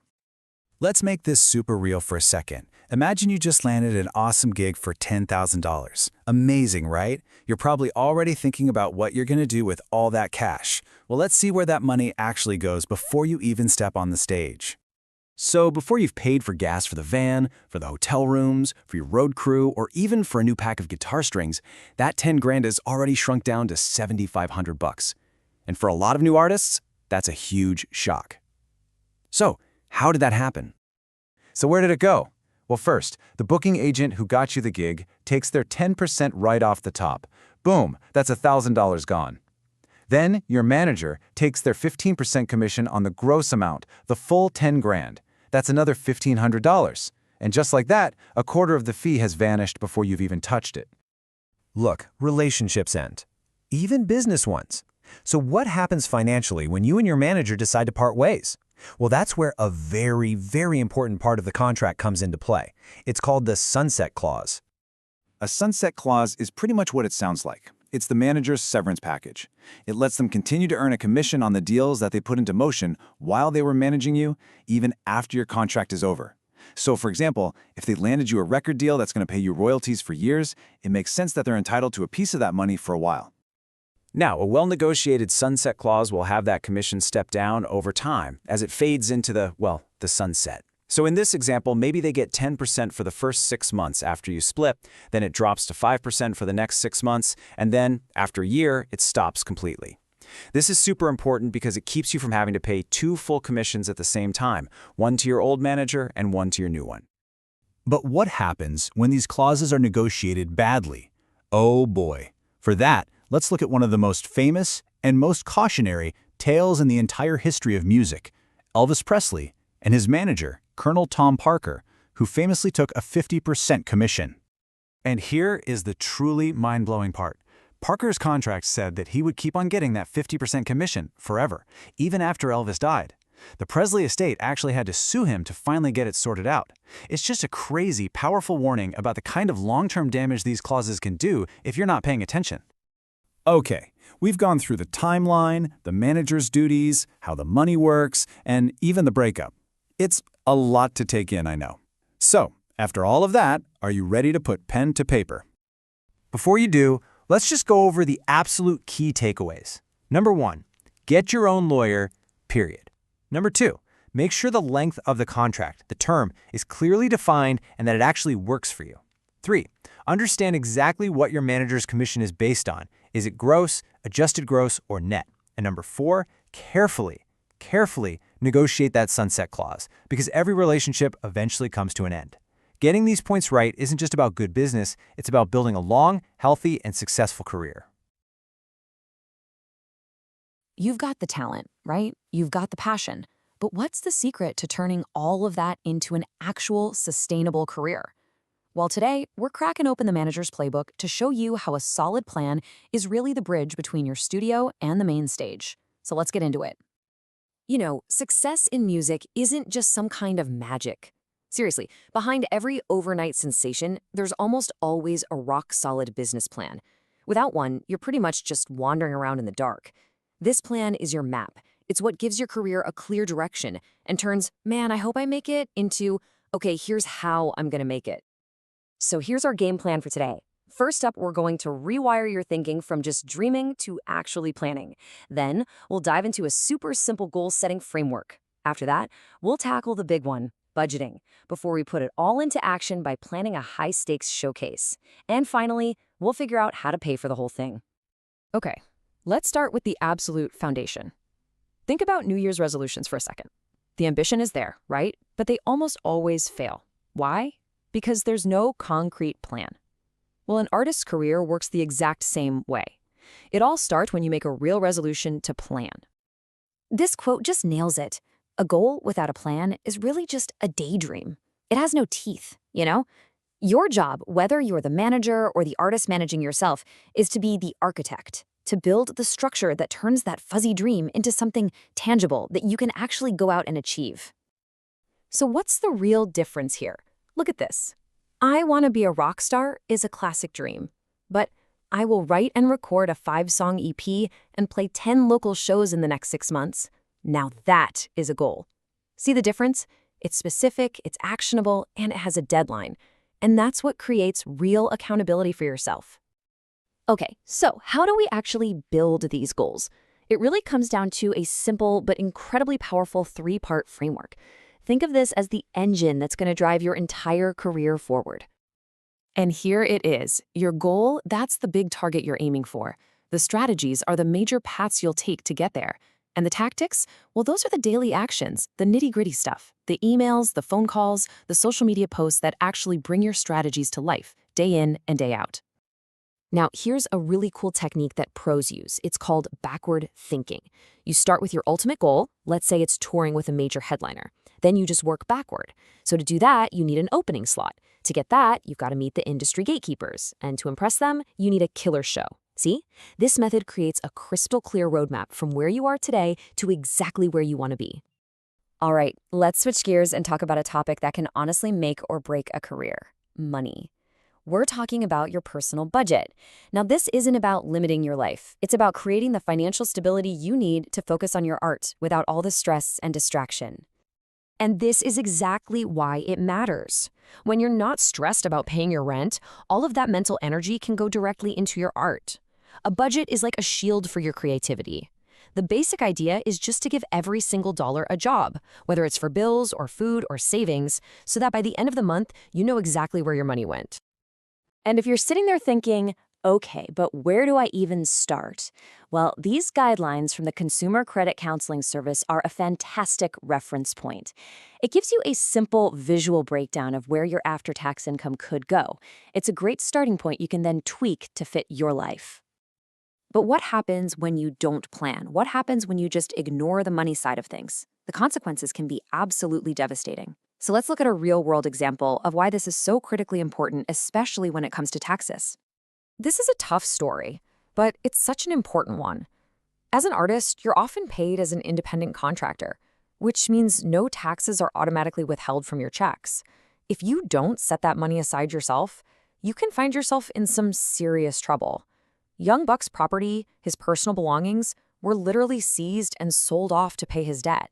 Let's make this super real for a second. Imagine you just landed an awesome gig for $10,000. Amazing, right? You're probably already thinking about what you're going to do with all that cash. Well, let's see where that money actually goes before you even step on the stage. So before you've paid for gas for the van, for the hotel rooms, for your road crew, or even for a new pack of guitar strings, that 10 grand has already shrunk down to 7,500 bucks. And for a lot of new artists, that's a huge shock. So, how did that happen? So where did it go? Well, first, the booking agent who got you the gig takes their 10% right off the top. Boom, that's $1,000 gone. Then your manager takes their 15% commission on the gross amount, the full 10 grand. That's another $1,500. And just like that, a quarter of the fee has vanished before you've even touched it. Look, relationships end. Even business ones. So what happens financially when you and your manager decide to part ways? Well, that's where a very, very important part of the contract comes into play. It's called the sunset clause. A sunset clause is pretty much what it sounds like. It's the manager's severance package. It lets them continue to earn a commission on the deals that they put into motion while they were managing you, even after your contract is over. So, for example, if they landed you a record deal that's going to pay you royalties for years, it makes sense that they're entitled to a piece of that money for a while. Now, a well-negotiated sunset clause will have that commission step down over time as it fades into the sunset. So in this example, maybe they get 10% for the first 6 months after you split, then it drops to 5% for the next 6 months, and then, after a year, it stops completely. This is super important because it keeps you from having to pay 2 full commissions at the same time, one to your old manager and one to your new one. But what happens when these clauses are negotiated badly? Oh boy. For that, let's look at one of the most famous and most cautionary tales in the entire history of music, Elvis Presley and his manager, Colonel Tom Parker, who famously took a 50% commission. And here is the truly mind-blowing part. Parker's contract said that he would keep on getting that 50% commission forever, even after Elvis died. The Presley estate actually had to sue him to finally get it sorted out. It's just a crazy, powerful warning about the kind of long-term damage these clauses can do if you're not paying attention. Okay, we've gone through the timeline, the manager's duties, how the money works, and even the breakup. It's a lot to take in, I know. So, after all of that, are you ready to put pen to paper? Before you do, let's just go over the absolute key takeaways. Number 1, get your own lawyer, period. Number 2, make sure the length of the contract, the term, is clearly defined and that it actually works for you. 3, understand exactly what your manager's commission is based on. Is it gross, adjusted gross, or net? And number 4, carefully negotiate that sunset clause, because every relationship eventually comes to an end. Getting these points right isn't just about good business, it's about building a long, healthy, and successful career. You've got the talent, right? You've got the passion. But what's the secret to turning all of that into an actual sustainable career? Well, today, we're cracking open the manager's playbook to show you how a solid plan is really the bridge between your studio and the main stage. So let's get into it. You know, success in music isn't just some kind of magic. Seriously, behind every overnight sensation, there's almost always a rock-solid business plan. Without one, you're pretty much just wandering around in the dark. This plan is your map. It's what gives your career a clear direction and turns, man, I hope I make it, into, okay, here's how I'm gonna make it. So here's our game plan for today. First up, we're going to rewire your thinking from just dreaming to actually planning. Then, we'll dive into a super simple goal-setting framework. After that, we'll tackle the big one, budgeting, before we put it all into action by planning a high-stakes showcase. And finally, we'll figure out how to pay for the whole thing. Okay, let's start with the absolute foundation. Think about New Year's resolutions for a second. The ambition is there, right? But they almost always fail. Why? Because there's no concrete plan. Well, an artist's career works the exact same way. It all starts when you make a real resolution to plan. This quote just nails it. A goal without a plan is really just a daydream. It has no teeth, you know? Your job, whether you're the manager or the artist managing yourself, is to be the architect, to build the structure that turns that fuzzy dream into something tangible that you can actually go out and achieve. So what's the real difference here? Look at this. I want to be a rock star is a classic dream, but I will write and record a 5-song EP and play 10 local shows in the next 6 months. Now that is a goal. See the difference? It's specific, it's actionable, and it has a deadline. And that's what creates real accountability for yourself. Okay, so how do we actually build these goals? It really comes down to a simple but incredibly powerful 3-part framework. Think of this as the engine that's going to drive your entire career forward. And here it is. Your goal, that's the big target you're aiming for. The strategies are the major paths you'll take to get there. And the tactics? Well, those are the daily actions, the nitty-gritty stuff, the emails, the phone calls, the social media posts that actually bring your strategies to life, day in and day out. Now, here's a really cool technique that pros use. It's called backward thinking. You start with your ultimate goal. Let's say it's touring with a major headliner. Then you just work backward. So to do that, you need an opening slot. To get that, you've got to meet the industry gatekeepers. And to impress them, you need a killer show. See? This method creates a crystal clear roadmap from where you are today to exactly where you want to be. All right, let's switch gears and talk about a topic that can honestly make or break a career: money. We're talking about your personal budget. Now, this isn't about limiting your life. It's about creating the financial stability you need to focus on your art without all the stress and distraction. And this is exactly why it matters. When you're not stressed about paying your rent, all of that mental energy can go directly into your art. A budget is like a shield for your creativity. The basic idea is just to give every single dollar a job, whether it's for bills or food or savings, so that by the end of the month, you know exactly where your money went. And if you're sitting there thinking, okay, but where do I even start? Well, these guidelines from the Consumer Credit Counseling Service are a fantastic reference point. It gives you a simple visual breakdown of where your after-tax income could go. It's a great starting point you can then tweak to fit your life. But what happens when you don't plan? What happens when you just ignore the money side of things? The consequences can be absolutely devastating. So let's look at a real-world example of why this is so critically important, especially when it comes to taxes. This is a tough story, but it's such an important one. As an artist, you're often paid as an independent contractor, which means no taxes are automatically withheld from your checks. If you don't set that money aside yourself, you can find yourself in some serious trouble. Young Buck's property, his personal belongings, were literally seized and sold off to pay his debt.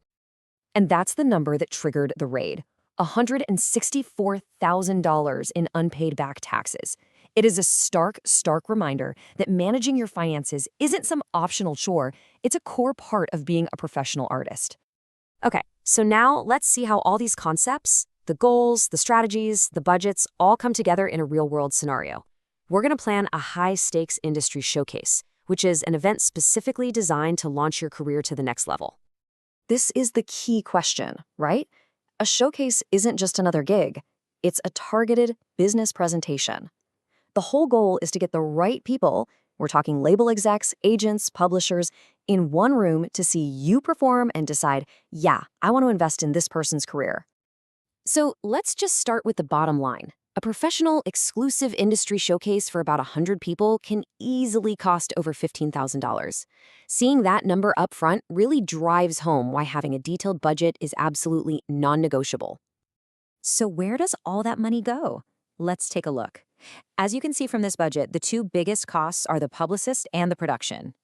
And that's the number that triggered the raid: $164,000 in unpaid back taxes. It is a stark reminder that managing your finances isn't some optional chore. It's a core part of being a professional artist. Okay, so now let's see how all these concepts, the goals, the strategies, the budgets, all come together in a real-world scenario. We're going to plan a high-stakes industry showcase, which is an event specifically designed to launch your career to the next level. This is the key question, right? A showcase isn't just another gig. It's a targeted business presentation. The whole goal is to get the right people, we're talking label execs, agents, publishers, in one room to see you perform and decide, yeah, I want to invest in this person's career. So let's just start with the bottom line. A professional, exclusive industry showcase for about 100 people can easily cost over $15,000. Seeing that number up front really drives home why having a detailed budget is absolutely non-negotiable. So where does all that money go? Let's take a look. As you can see from this budget, the two biggest costs are the publicist and the production.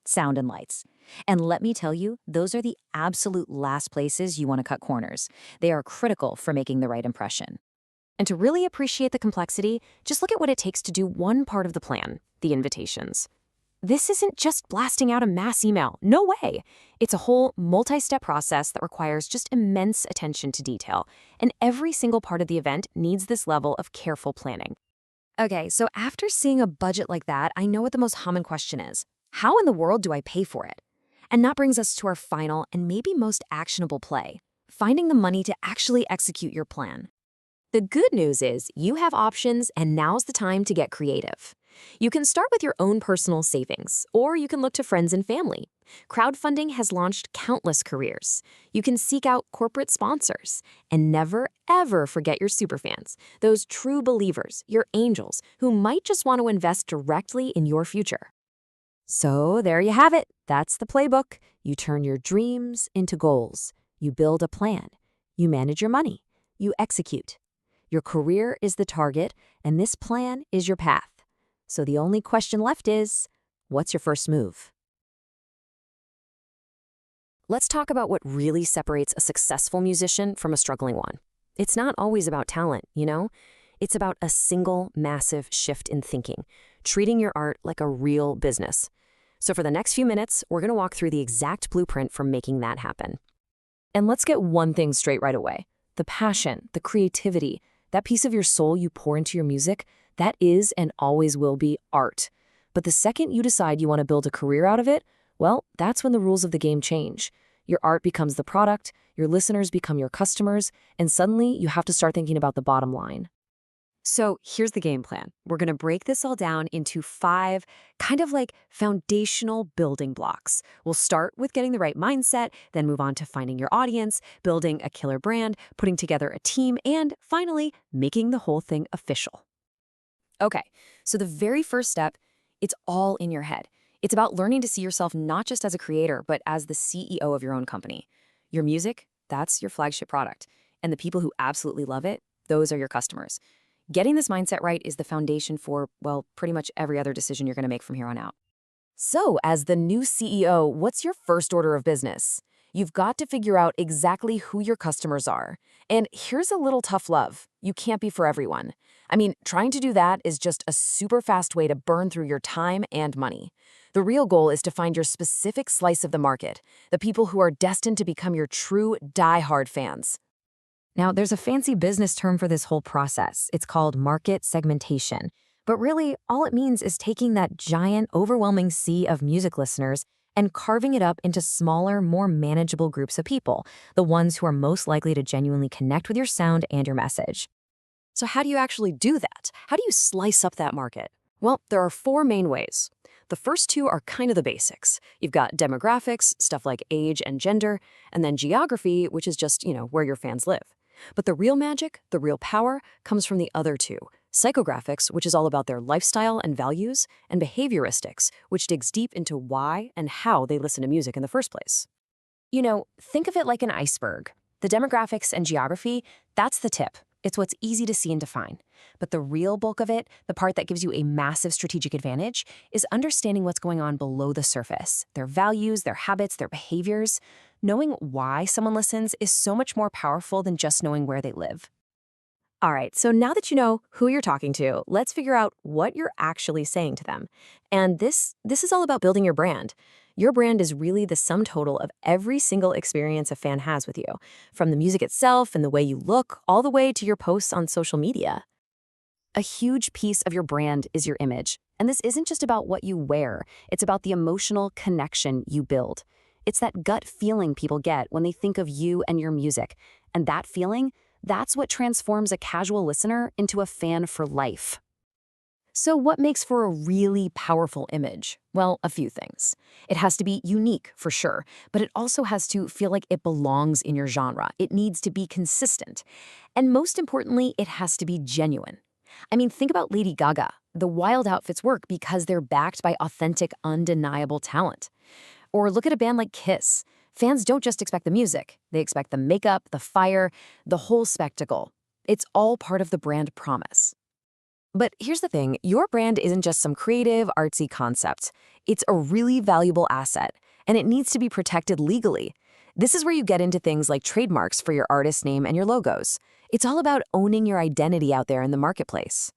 Sound and lights. And let me tell you, those are the absolute last places you want to cut corners. They are critical for making the right impression. And to really appreciate the complexity, just look at what it takes to do one part of the plan, the invitations. This isn't just blasting out a mass email. No way. It's a whole multi-step process that requires just immense attention to detail. And every single part of the event needs this level of careful planning. Okay, so after seeing a budget like that, I know what the most common question is. How in the world do I pay for it? And that brings us to our final and maybe most actionable play: finding the money to actually execute your plan. The good news is you have options, and now's the time to get creative. You can start with your own personal savings, or you can look to friends and family. Crowdfunding has launched countless careers. You can seek out corporate sponsors. And never, ever forget your superfans, those true believers, your angels, who might just want to invest directly in your future. So there you have it. That's the playbook. You turn your dreams into goals. You build a plan. You manage your money. You execute. Your career is the target, and this plan is your path. So the only question left is, what's your first move? Let's talk about what really separates a successful musician from a struggling one. It's not always about talent, It's about a single massive shift in thinking, treating your art like a real business. So for the next few minutes, we're going to walk through the exact blueprint for making that happen. And let's get one thing straight right away. The passion, the creativity, that piece of your soul you pour into your music, that is and always will be art. But the second you decide you want to build a career out of it, well, that's when the rules of the game change. Your art becomes the product, your listeners become your customers, and suddenly you have to start thinking about the bottom line. So here's the game plan. We're going to break this all down into 5 kind of like foundational building blocks. We'll start with getting the right mindset, then move on to finding your audience, building a killer brand, putting together a team, and finally, making the whole thing official. Okay, so the very first step, it's all in your head. It's about learning to see yourself not just as a creator, but as the CEO of your own company. Your music, that's your flagship product. And the people who absolutely love it, those are your customers. Getting this mindset right is the foundation for, well, pretty much every other decision you're going to make from here on out. So, as the new CEO, what's your first order of business? You've got to figure out exactly who your customers are. And here's a little tough love. You can't be for everyone. I mean, trying to do that is just a super fast way to burn through your time and money. The real goal is to find your specific slice of the market, the people who are destined to become your true die-hard fans. Now, there's a fancy business term for this whole process. It's called market segmentation. But really, all it means is taking that giant, overwhelming sea of music listeners and carving it up into smaller, more manageable groups of people, the ones who are most likely to genuinely connect with your sound and your message. So how do you actually do that? How do you slice up that market? Well, there are 4 main ways. The first 2 are kind of the basics. You've got demographics, stuff like age and gender, and then geography, which is just, where your fans live. But the real magic, the real power, comes from the other 2. Psychographics, which is all about their lifestyle and values, and behavioristics, which digs deep into why and how they listen to music in the first place. Think of it like an iceberg. The demographics and geography, that's the tip. It's what's easy to see and define. But the real bulk of it, the part that gives you a massive strategic advantage, is understanding what's going on below the surface, their values, their habits, their behaviors. Knowing why someone listens is so much more powerful than just knowing where they live. All right, so now that you know who you're talking to, let's figure out what you're actually saying to them. And this is all about building your brand. Your brand is really the sum total of every single experience a fan has with you, from the music itself and the way you look, all the way to your posts on social media. A huge piece of your brand is your image. And this isn't just about what you wear. It's about the emotional connection you build. It's that gut feeling people get when they think of you and your music. And that feeling, that's what transforms a casual listener into a fan for life. So what makes for a really powerful image? Well, a few things. It has to be unique, for sure, but it also has to feel like it belongs in your genre. It needs to be consistent. And most importantly, it has to be genuine. I mean, think about Lady Gaga. The wild outfits work because they're backed by authentic, undeniable talent. Or look at a band like Kiss. Fans don't just expect the music. They expect the makeup, the fire, the whole spectacle. It's all part of the brand promise. But here's the thing, your brand isn't just some creative, artsy concept. It's a really valuable asset, and it needs to be protected legally. This is where you get into things like trademarks for your artist name and your logos. It's all about owning your identity out there in the marketplace.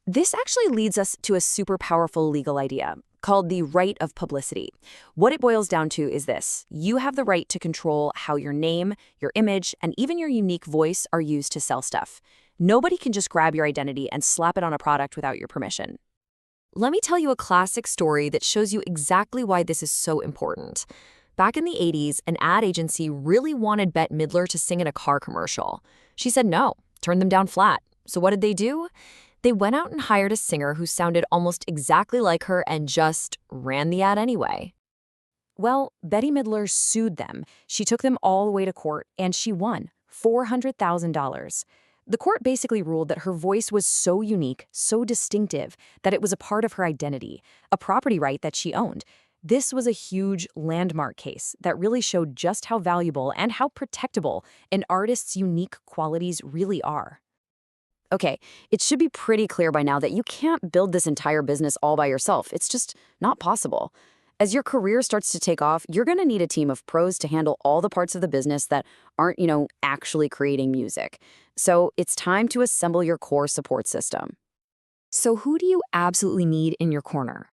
This actually leads us to a super powerful legal idea called the right of publicity. What it boils down to is this: you have the right to control how your name, your image, and even your unique voice are used to sell stuff. Nobody can just grab your identity and slap it on a product without your permission. Let me tell you a classic story that shows you exactly why this is so important. Back in the 80s, an ad agency really wanted Bette Midler to sing in a car commercial. She said no, turned them down flat. So what did they do? They went out and hired a singer who sounded almost exactly like her and just ran the ad anyway. Well, Bette Midler sued them. She took them all the way to court, and she won $400,000. The court basically ruled that her voice was so unique, so distinctive, that it was a part of her identity, a property right that she owned. This was a huge landmark case that really showed just how valuable and how protectable an artist's unique qualities really are. Okay, it should be pretty clear by now that you can't build this entire business all by yourself. It's just not possible. As your career starts to take off, you're going to need a team of pros to handle all the parts of the business that aren't, actually creating music. So it's time to assemble your core support system. So who do you absolutely need in your corner?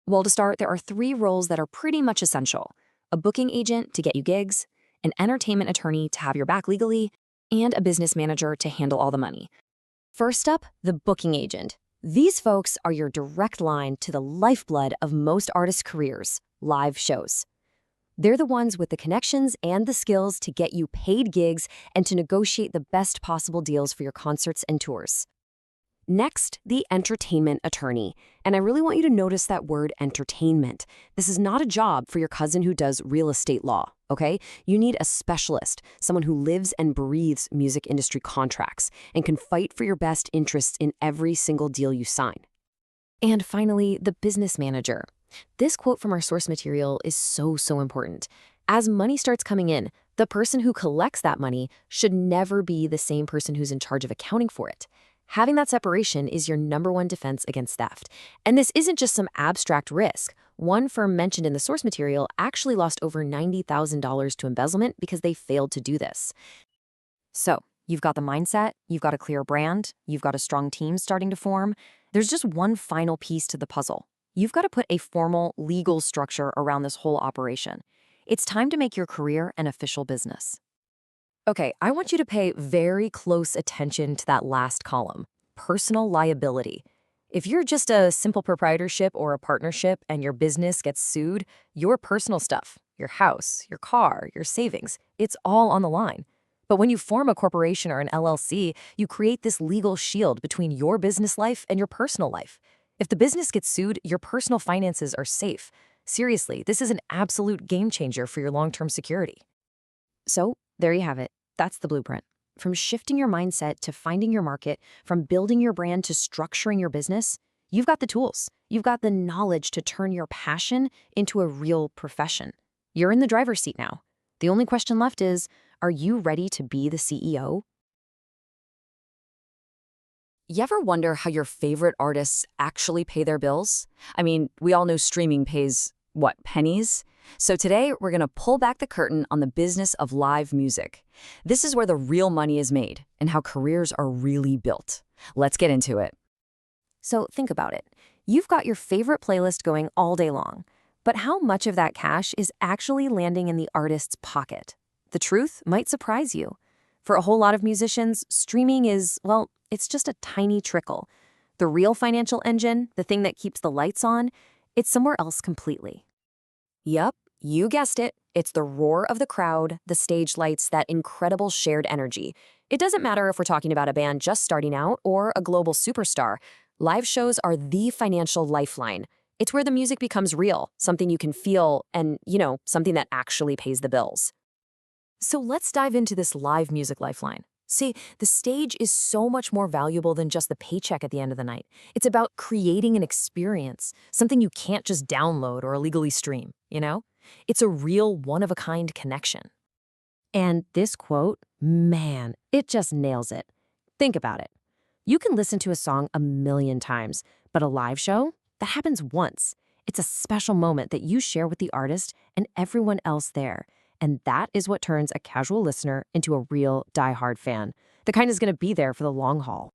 Well, to start, there are 3 roles that are pretty much essential: a booking agent to get you gigs, an entertainment attorney to have your back legally, and a business manager to handle all the money. First up, the booking agent. These folks are your direct line to the lifeblood of most artists' careers, live shows. They're the ones with the connections and the skills to get you paid gigs and to negotiate the best possible deals for your concerts and tours. Next, the entertainment attorney. And I really want you to notice that word entertainment. This is not a job for your cousin who does real estate law, okay? You need a specialist, someone who lives and breathes music industry contracts and can fight for your best interests in every single deal you sign. And finally, the business manager. This quote from our source material is so important. As money starts coming in, the person who collects that money should never be the same person who's in charge of accounting for it. Having that separation is your #1 defense against theft. And this isn't just some abstract risk. One firm mentioned in the source material actually lost over $90,000 to embezzlement because they failed to do this. So, you've got the mindset, you've got a clear brand, you've got a strong team starting to form. There's just one final piece to the puzzle. You've got to put a formal legal structure around this whole operation. It's time to make your career an official business. Okay, I want you to pay very close attention to that last column, personal liability. If you're just a simple proprietorship or a partnership and your business gets sued, your personal stuff, your house, your car, your savings, it's all on the line. But when you form a corporation or an LLC, you create this legal shield between your business life and your personal life. If the business gets sued, your personal finances are safe. Seriously, this is an absolute game changer for your long-term security. So, there you have it. That's the blueprint. From shifting your mindset to finding your market, from building your brand to structuring your business, you've got the tools. You've got the knowledge to turn your passion into a real profession. You're in the driver's seat now. The only question left is, are you ready to be the CEO? You ever wonder how your favorite artists actually pay their bills? I mean, we all know streaming pays, what, pennies? So today, we're going to pull back the curtain on the business of live music. This is where the real money is made and how careers are really built. Let's get into it. So think about it. You've got your favorite playlist going all day long, but how much of that cash is actually landing in the artist's pocket? The truth might surprise you. For a whole lot of musicians, streaming is, well, it's just a tiny trickle. The real financial engine, the thing that keeps the lights on, it's somewhere else completely. Yup, you guessed it. It's the roar of the crowd, the stage lights, that incredible shared energy. It doesn't matter if we're talking about a band just starting out or a global superstar. Live shows are the financial lifeline. It's where the music becomes real, something you can feel, and, something that actually pays the bills. So let's dive into this live music lifeline. See, the stage is so much more valuable than just the paycheck at the end of the night. It's about creating an experience, something you can't just download or illegally stream, It's a real one-of-a-kind connection. And this quote, man, it just nails it. Think about it. You can listen to a song 1,000,000 times, but a live show, that happens once. It's a special moment that you share with the artist and everyone else there. And that is what turns a casual listener into a real diehard fan. The kind is going to be there for the long haul.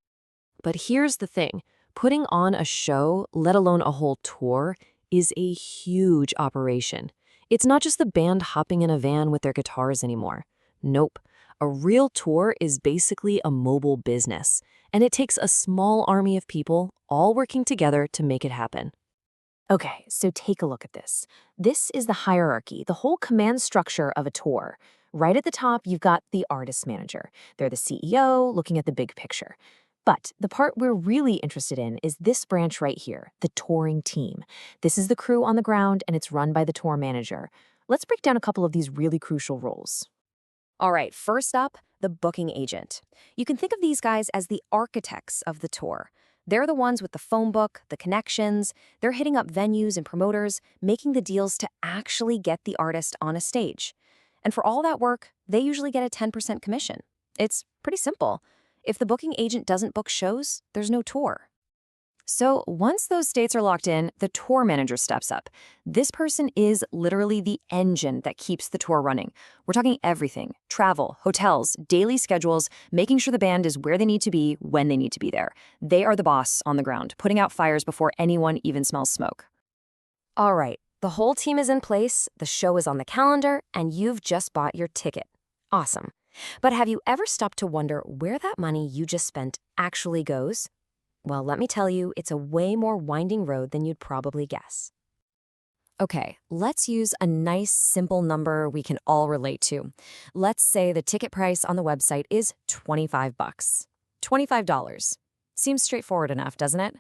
But here's the thing. Putting on a show, let alone a whole tour, is a huge operation. It's not just the band hopping in a van with their guitars anymore. Nope. A real tour is basically a mobile business. And it takes a small army of people all working together to make it happen. Okay, so take a look at this. This is the hierarchy, the whole command structure of a tour. Right at the top, you've got the artist manager. They're the CEO, looking at the big picture. But the part we're really interested in is this branch right here, the touring team. This is the crew on the ground, and it's run by the tour manager. Let's break down a couple of these really crucial roles. All right, first up, the booking agent. You can think of these guys as the architects of the tour. They're the ones with the phone book, the connections. They're hitting up venues and promoters, making the deals to actually get the artist on a stage. And for all that work, they usually get a 10% commission. It's pretty simple. If the booking agent doesn't book shows, there's no tour. So once those dates are locked in, the tour manager steps up. This person is literally the engine that keeps the tour running. We're talking everything: travel, hotels, daily schedules, making sure the band is where they need to be when they need to be there. They are the boss on the ground, putting out fires before anyone even smells smoke. All right, The whole team is in place, the show is on the calendar, and you've just bought your ticket. Awesome. But have you ever stopped to wonder where that money you just spent actually goes? Well, let me tell you, it's a way more winding road than you'd probably guess. Okay, let's use a nice, simple number we can all relate to. Let's say the ticket price on the website is $25. $25. Seems straightforward enough, doesn't it?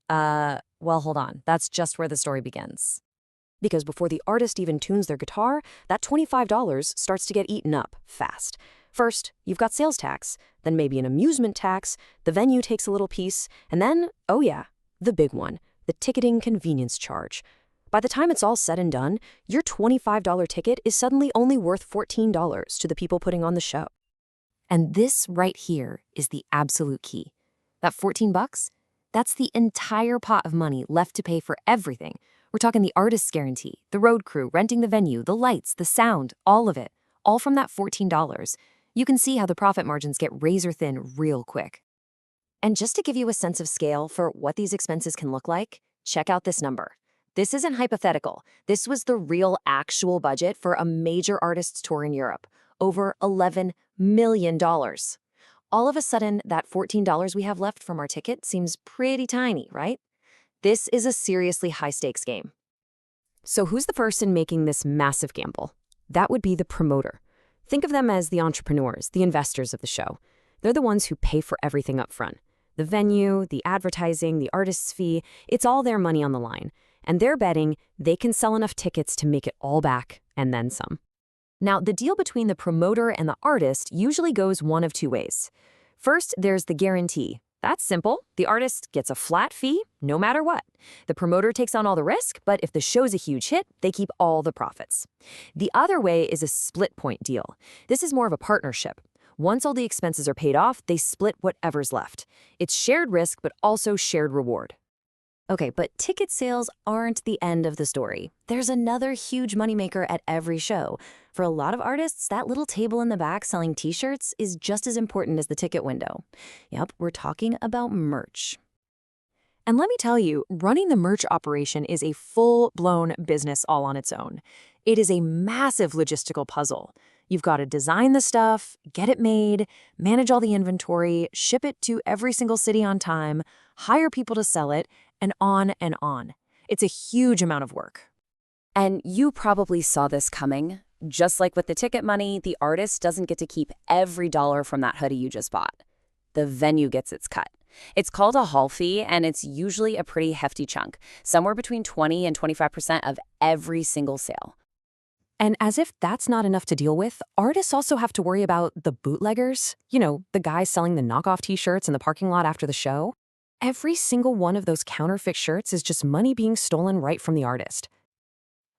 Well, hold on. That's just where the story begins. Because before the artist even tunes their guitar, that $25 starts to get eaten up fast. First, you've got sales tax, then maybe an amusement tax, the venue takes a little piece, and then, oh yeah, the big one, the ticketing convenience charge. By the time it's all said and done, your $25 ticket is suddenly only worth $14 to the people putting on the show. And this right here is the absolute key. That $14, that's the entire pot of money left to pay for everything. We're talking the artist's guarantee, the road crew, renting the venue, the lights, the sound, all of it, all from that $14. You can see how the profit margins get razor thin real quick. And just to give you a sense of scale for what these expenses can look like, check out this number. This isn't hypothetical. This was the real actual budget for a major artist's tour in Europe. Over $11 million. All of a sudden, that $14 we have left from our ticket seems pretty tiny, right? This is a seriously high-stakes game. So who's the person making this massive gamble? That would be the promoter. Think of them as the entrepreneurs, the investors of the show. They're the ones who pay for everything up front. The venue, the advertising, the artist's fee, it's all their money on the line. And they're betting they can sell enough tickets to make it all back, and then some. Now, the deal between the promoter and the artist usually goes one of two ways. First, there's the guarantee. That's simple. The artist gets a flat fee, no matter what. The promoter takes on all the risk, but if the show's a huge hit, they keep all the profits. The other way is a split point deal. This is more of a partnership. Once all the expenses are paid off, they split whatever's left. It's shared risk, but also shared reward. Okay, but ticket sales aren't the end of the story. There's another huge moneymaker at every show. For a lot of artists, that little table in the back selling t-shirts is just as important as the ticket window. Yep, we're talking about merch. And let me tell you, running the merch operation is a full-blown business all on its own. It is a massive logistical puzzle. You've got to design the stuff, get it made, manage all the inventory, ship it to every single city on time, hire people to sell it, and on and on. It's a huge amount of work. And you probably saw this coming. Just like with the ticket money, the artist doesn't get to keep every dollar from that hoodie you just bought. The venue gets its cut. It's called a hall fee, and it's usually a pretty hefty chunk, somewhere between 20 and 25% of every single sale. And as if that's not enough to deal with, artists also have to worry about the bootleggers. You know, the guys selling the knockoff t-shirts in the parking lot after the show. Every single one of those counterfeit shirts is just money being stolen right from the artist.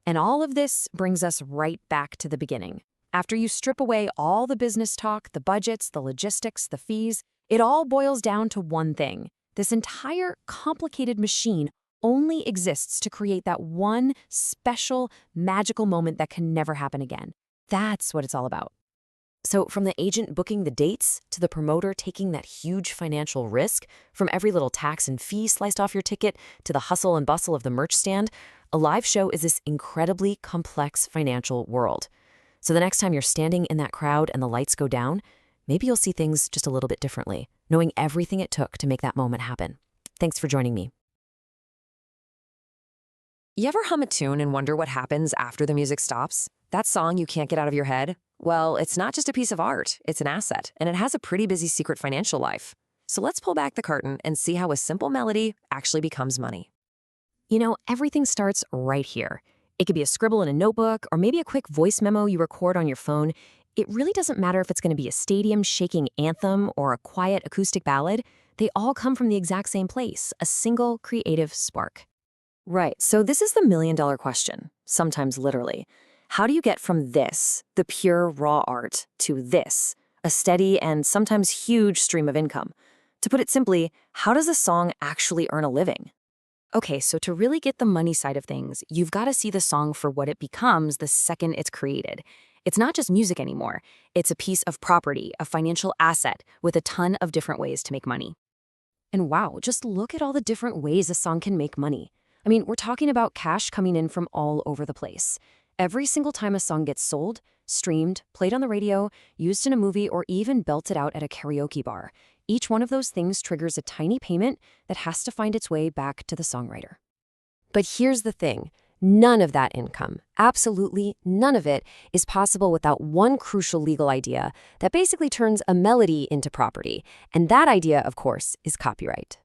And all of this brings us right back to the beginning. After you strip away all the business talk, the budgets, the logistics, the fees, it all boils down to one thing. This entire complicated machine only exists to create that one special, magical moment that can never happen again. That's what it's all about. So from the agent booking the dates to the promoter taking that huge financial risk, from every little tax and fee sliced off your ticket to the hustle and bustle of the merch stand, a live show is this incredibly complex financial world. So the next time you're standing in that crowd and the lights go down, maybe you'll see things just a little bit differently, knowing everything it took to make that moment happen. Thanks for joining me. You ever hum a tune and wonder what happens after the music stops? That song you can't get out of your head? Well, it's not just a piece of art, it's an asset, and it has a pretty busy secret financial life. So let's pull back the curtain and see how a simple melody actually becomes money. You know, everything starts right here. It could be a scribble in a notebook, or maybe a quick voice memo you record on your phone. It really doesn't matter if it's going to be a stadium-shaking anthem or a quiet acoustic ballad. They all come from the exact same place, a single creative spark. Right, so this is the million-dollar question, sometimes literally. How do you get from this, the pure raw art, to this, a steady and sometimes huge stream of income? To put it simply, how does a song actually earn a living? Okay, so to really get the money side of things, you've got to see the song for what it becomes the second it's created. It's not just music anymore. It's a piece of property, a financial asset, with a ton of different ways to make money. And wow, just look at all the different ways a song can make money. I mean, we're talking about cash coming in from all over the place. Every single time a song gets sold, streamed, played on the radio, used in a movie, or even belted out at a karaoke bar, each one of those things triggers a tiny payment that has to find its way back to the songwriter. But here's the thing. None of that income, absolutely none of it, is possible without one crucial legal idea that basically turns a melody into property. And that idea, of course, is copyright.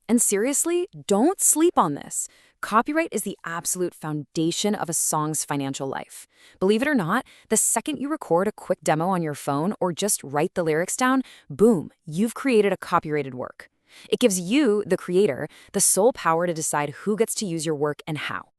And seriously, don't sleep on this. Copyright is the absolute foundation of a song's financial life. Believe it or not, the second you record a quick demo on your phone or just write the lyrics down, boom, you've created a copyrighted work. It gives you, the creator, the sole power to decide who gets to use your work and how.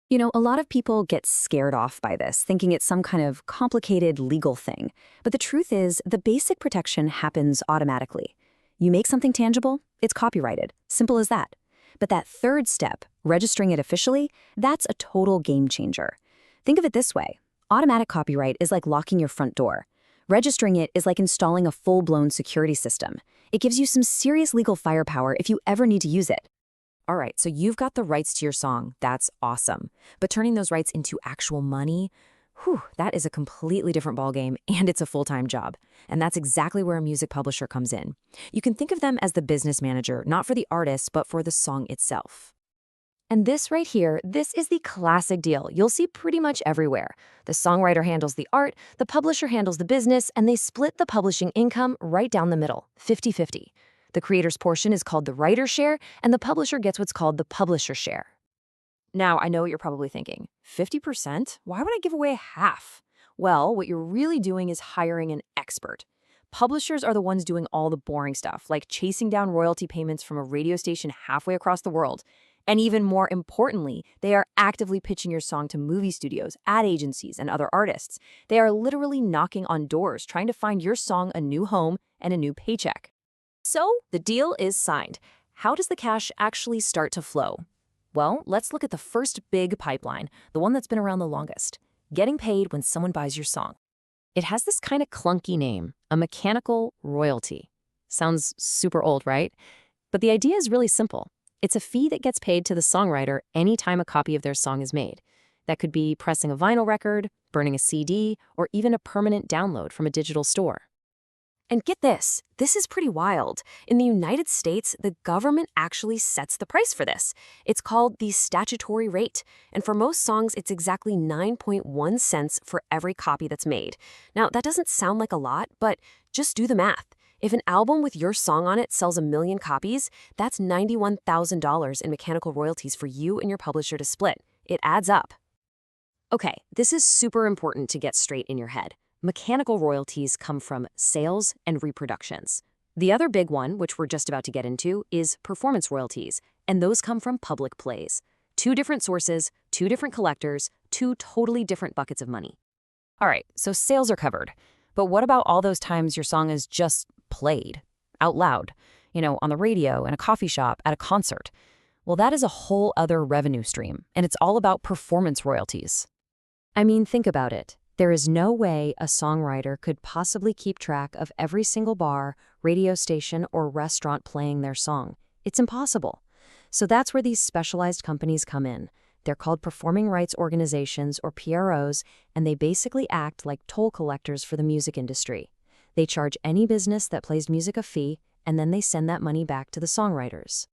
You know, a lot of people get scared off by this, thinking it's some kind of complicated legal thing. But the truth is, the basic protection happens automatically. You make something tangible, it's copyrighted. Simple as that. But that third step, registering it officially, that's a total game changer. Think of it this way. Automatic copyright is like locking your front door. Registering it is like installing a full-blown security system. It gives you some serious legal firepower if you ever need to use it. All right, so you've got the rights to your song. That's awesome. But turning those rights into actual money, that is a completely different ballgame, and it's a full-time job. And that's exactly where a music publisher comes in. You can think of them as the business manager, not for the artist, but for the song itself. And this right here, this is the classic deal you'll see pretty much everywhere. The songwriter handles the art, the publisher handles the business, and they split the publishing income right down the middle, 50-50. The creator's portion is called the writer's share, and the publisher gets what's called the publisher's share. Now, I know what you're probably thinking. 50%? Why would I give away half? Well, what you're really doing is hiring an expert. Publishers are the ones doing all the boring stuff, like chasing down royalty payments from a radio station halfway across the world. And even more importantly, they are actively pitching your song to movie studios, ad agencies, and other artists. They are literally knocking on doors, trying to find your song a new home and a new paycheck. So, the deal is signed. How does the cash actually start to flow? Well, let's look at the first big pipeline, the one that's been around the longest. Getting paid when someone buys your song. It has this kind of clunky name, a mechanical royalty. Sounds super old, right? But the idea is really simple. It's a fee that gets paid to the songwriter anytime a copy of their song is made. That could be pressing a vinyl record, burning a CD, or even a permanent download from a digital store. And get this is pretty wild. In the United States, the government actually sets the price for this. It's called the statutory rate. And for most songs, it's exactly 9.1 cents for every copy that's made. Now, that doesn't sound like a lot, but just do the math. If an album with your song on it sells 1 million copies, that's $91,000 in mechanical royalties for you and your publisher to split. It adds up. Okay, this is super important to get straight in your head. Mechanical royalties come from sales and reproductions. The other big one, which we're just about to get into, is performance royalties, and those come from public plays. 2 different sources, 2 different collectors, 2 totally different buckets of money. All right, so sales are covered. But what about all those times your song is just played out loud, on the radio, in a coffee shop, at a concert? Well, that is a whole other revenue stream, and it's all about performance royalties. I mean, think about it. There is no way a songwriter could possibly keep track of every single bar, radio station, or restaurant playing their song. It's impossible. So that's where these specialized companies come in. They're called performing rights organizations, or PROs, and they basically act like toll collectors for the music industry. They charge any business that plays music a fee, and then they send that money back to the songwriters.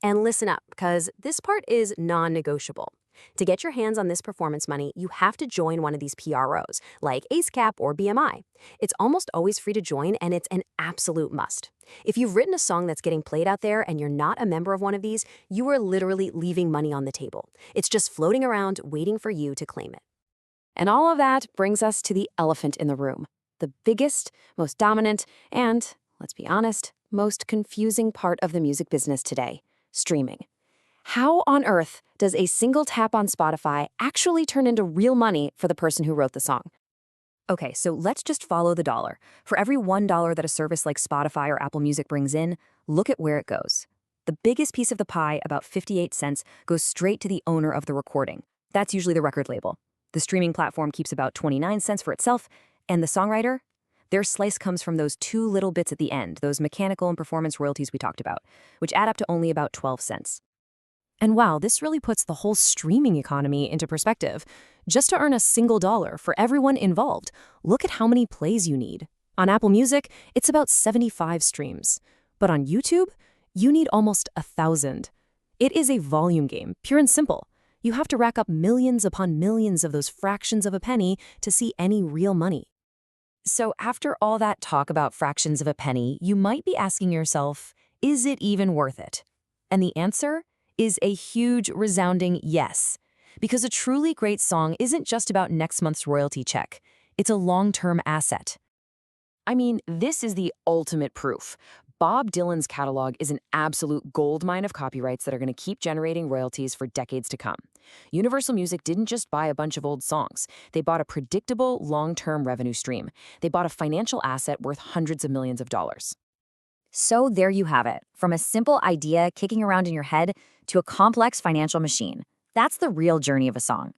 And listen up, because this part is non-negotiable. To get your hands on this performance money, you have to join one of these PROs, like ASCAP or BMI. It's almost always free to join, and it's an absolute must. If you've written a song that's getting played out there and you're not a member of one of these, you are literally leaving money on the table. It's just floating around, waiting for you to claim it. And all of that brings us to the elephant in the room. The biggest, most dominant, and, let's be honest, most confusing part of the music business today: streaming. How on earth does a single tap on Spotify actually turn into real money for the person who wrote the song? Okay, so let's just follow the dollar. For every $1 that a service like Spotify or Apple Music brings in, look at where it goes. The biggest piece of the pie, about 58 cents, goes straight to the owner of the recording. That's usually the record label. The streaming platform keeps about 29 cents for itself, and the songwriter? Their slice comes from those 2 little bits at the end, those mechanical and performance royalties we talked about, which add up to only about 12 cents. And wow, this really puts the whole streaming economy into perspective. Just to earn a single dollar for everyone involved, look at how many plays you need. On Apple Music, it's about 75 streams. But on YouTube, you need almost 1,000. It is a volume game, pure and simple. You have to rack up millions upon millions of those fractions of a penny to see any real money. So after all that talk about fractions of a penny, you might be asking yourself, is it even worth it? And the answer is a huge, resounding yes. Because a truly great song isn't just about next month's royalty check. It's a long-term asset. I mean, this is the ultimate proof. Bob Dylan's catalog is an absolute goldmine of copyrights that are going to keep generating royalties for decades to come. Universal Music didn't just buy a bunch of old songs. They bought a predictable, long-term revenue stream. They bought a financial asset worth hundreds of millions of dollars. So there you have it. From a simple idea kicking around in your head to a complex financial machine. That's the real journey of a song.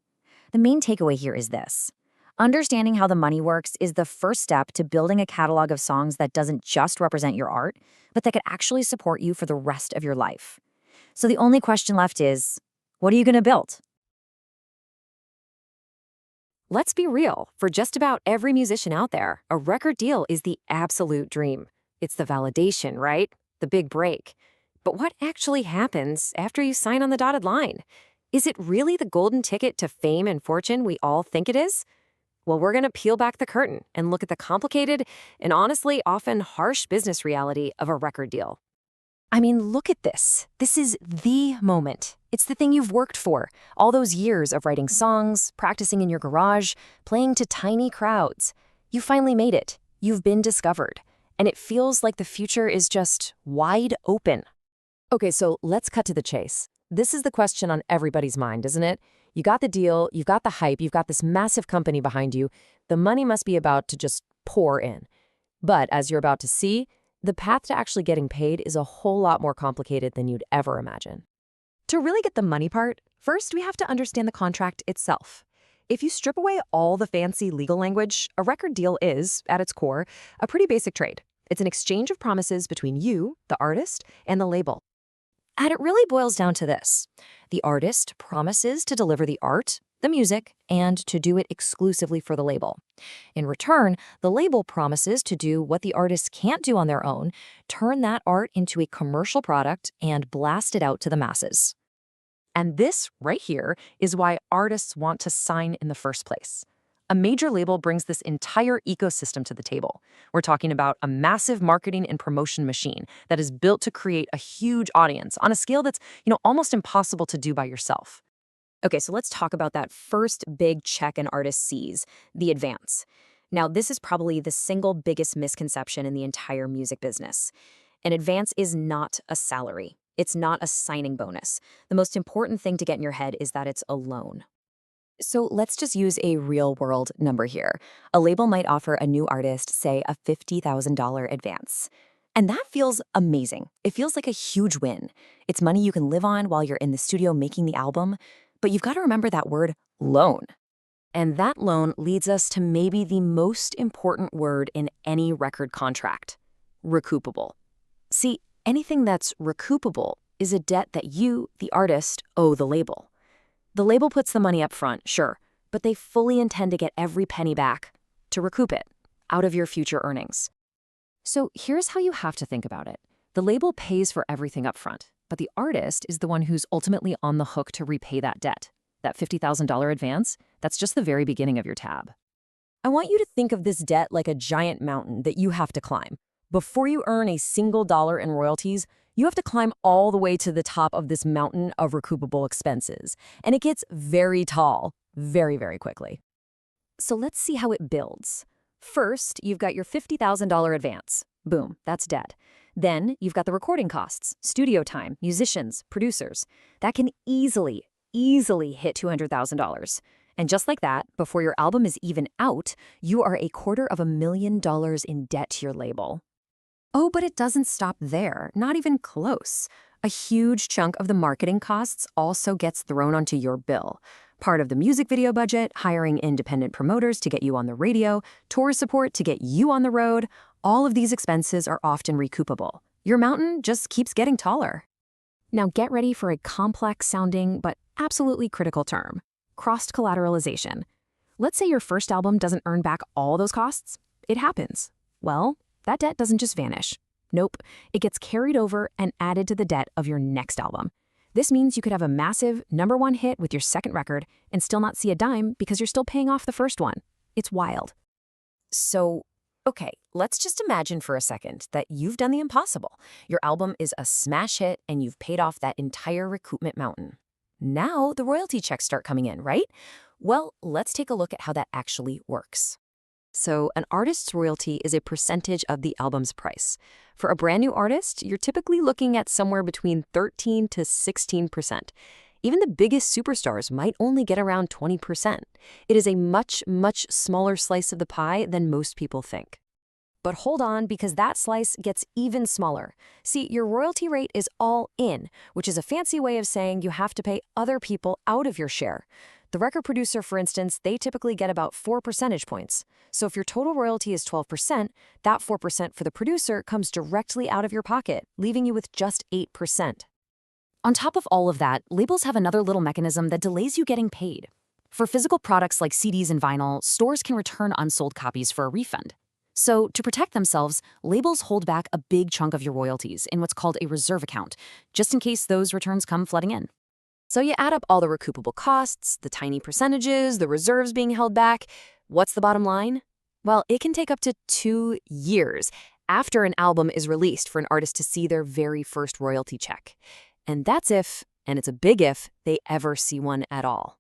The main takeaway here is this. Understanding how the money works is the first step to building a catalog of songs that doesn't just represent your art, but that could actually support you for the rest of your life. So the only question left is, what are you going to build? Let's be real. For just about every musician out there, a record deal is the absolute dream. It's the validation, right? The big break. But what actually happens after you sign on the dotted line? Is it really the golden ticket to fame and fortune we all think it is? Well, we're going to peel back the curtain and look at the complicated and honestly often harsh business reality of a record deal. I mean, look at this. This is the moment. It's the thing you've worked for. All those years of writing songs, practicing in your garage, playing to tiny crowds. You finally made it. You've been discovered. And it feels like the future is just wide open. Okay, so let's cut to the chase. This is the question on everybody's mind, isn't it? You got the deal, you've got the hype, you've got this massive company behind you. The money must be about to just pour in. But as you're about to see, the path to actually getting paid is a whole lot more complicated than you'd ever imagine. To really get the money part, first we have to understand the contract itself. If you strip away all the fancy legal language, a record deal is, at its core, a pretty basic trade. It's an exchange of promises between you, the artist, and the label. And it really boils down to this. The artist promises to deliver the art, the music, and to do it exclusively for the label. In return, the label promises to do what the artists can't do on their own, turn that art into a commercial product and blast it out to the masses. And this, right here, is why artists want to sign in the first place. A major label brings this entire ecosystem to the table. We're talking about a massive marketing and promotion machine that is built to create a huge audience on a scale that's, almost impossible to do by yourself. Okay, so let's talk about that first big check an artist sees, the advance. Now, this is probably the single biggest misconception in the entire music business. An advance is not a salary. It's not a signing bonus. The most important thing to get in your head is that it's a loan. So let's just use a real-world number here. A label might offer a new artist, say, a $50,000 advance. And that feels amazing. It feels like a huge win. It's money you can live on while you're in the studio making the album. But you've got to remember that word, loan. And that loan leads us to maybe the most important word in any record contract, recoupable. See, anything that's recoupable is a debt that you, the artist, owe the label. The label puts the money up front, sure, but they fully intend to get every penny back, to recoup it, out of your future earnings. So here's how you have to think about it. The label pays for everything up front, but the artist is the one who's ultimately on the hook to repay that debt. That $50,000 advance, that's just the very beginning of your tab. I want you to think of this debt like a giant mountain that you have to climb. Before you earn a single dollar in royalties, you have to climb all the way to the top of this mountain of recoupable expenses. And it gets very tall, very, very quickly. So let's see how it builds. First, you've got your $50,000 advance. Boom, that's dead. Then you've got the recording costs, studio time, musicians, producers. That can easily hit $200,000. And just like that, before your album is even out, you are $250,000 in debt to your label. Oh, but it doesn't stop there, not even close. A huge chunk of the marketing costs also gets thrown onto your bill. Part of the music video budget, hiring independent promoters to get you on the radio, tour support to get you on the road, all of these expenses are often recoupable. Your mountain just keeps getting taller. Now get ready for a complex sounding but absolutely critical term, crossed collateralization. Let's say your first album doesn't earn back all those costs. It happens. Well, that debt doesn't just vanish. Nope, it gets carried over and added to the debt of your next album. This means you could have a massive #1 hit with your second record and still not see a dime because you're still paying off the first one. It's wild. So, okay, let's just imagine for a second that you've done the impossible. Your album is a smash hit and you've paid off that entire recoupment mountain. Now the royalty checks start coming in, right? Well, let's take a look at how that actually works. So an artist's royalty is a percentage of the album's price. For a brand new artist, you're typically looking at somewhere between 13 to 16%. Even the biggest superstars might only get around 20%. It is a much, much smaller slice of the pie than most people think. But hold on, because that slice gets even smaller. See, your royalty rate is all in, which is a fancy way of saying you have to pay other people out of your share. The record producer, for instance, they typically get about 4 percentage points. So if your total royalty is 12%, that 4% for the producer comes directly out of your pocket, leaving you with just 8%. On top of all of that, labels have another little mechanism that delays you getting paid. For physical products like CDs and vinyl, stores can return unsold copies for a refund. So to protect themselves, labels hold back a big chunk of your royalties in what's called a reserve account, just in case those returns come flooding in. So you add up all the recoupable costs, the tiny percentages, the reserves being held back. What's the bottom line? Well, it can take up to 2 years after an album is released for an artist to see their very first royalty check. And that's if, and it's a big if, they ever see one at all.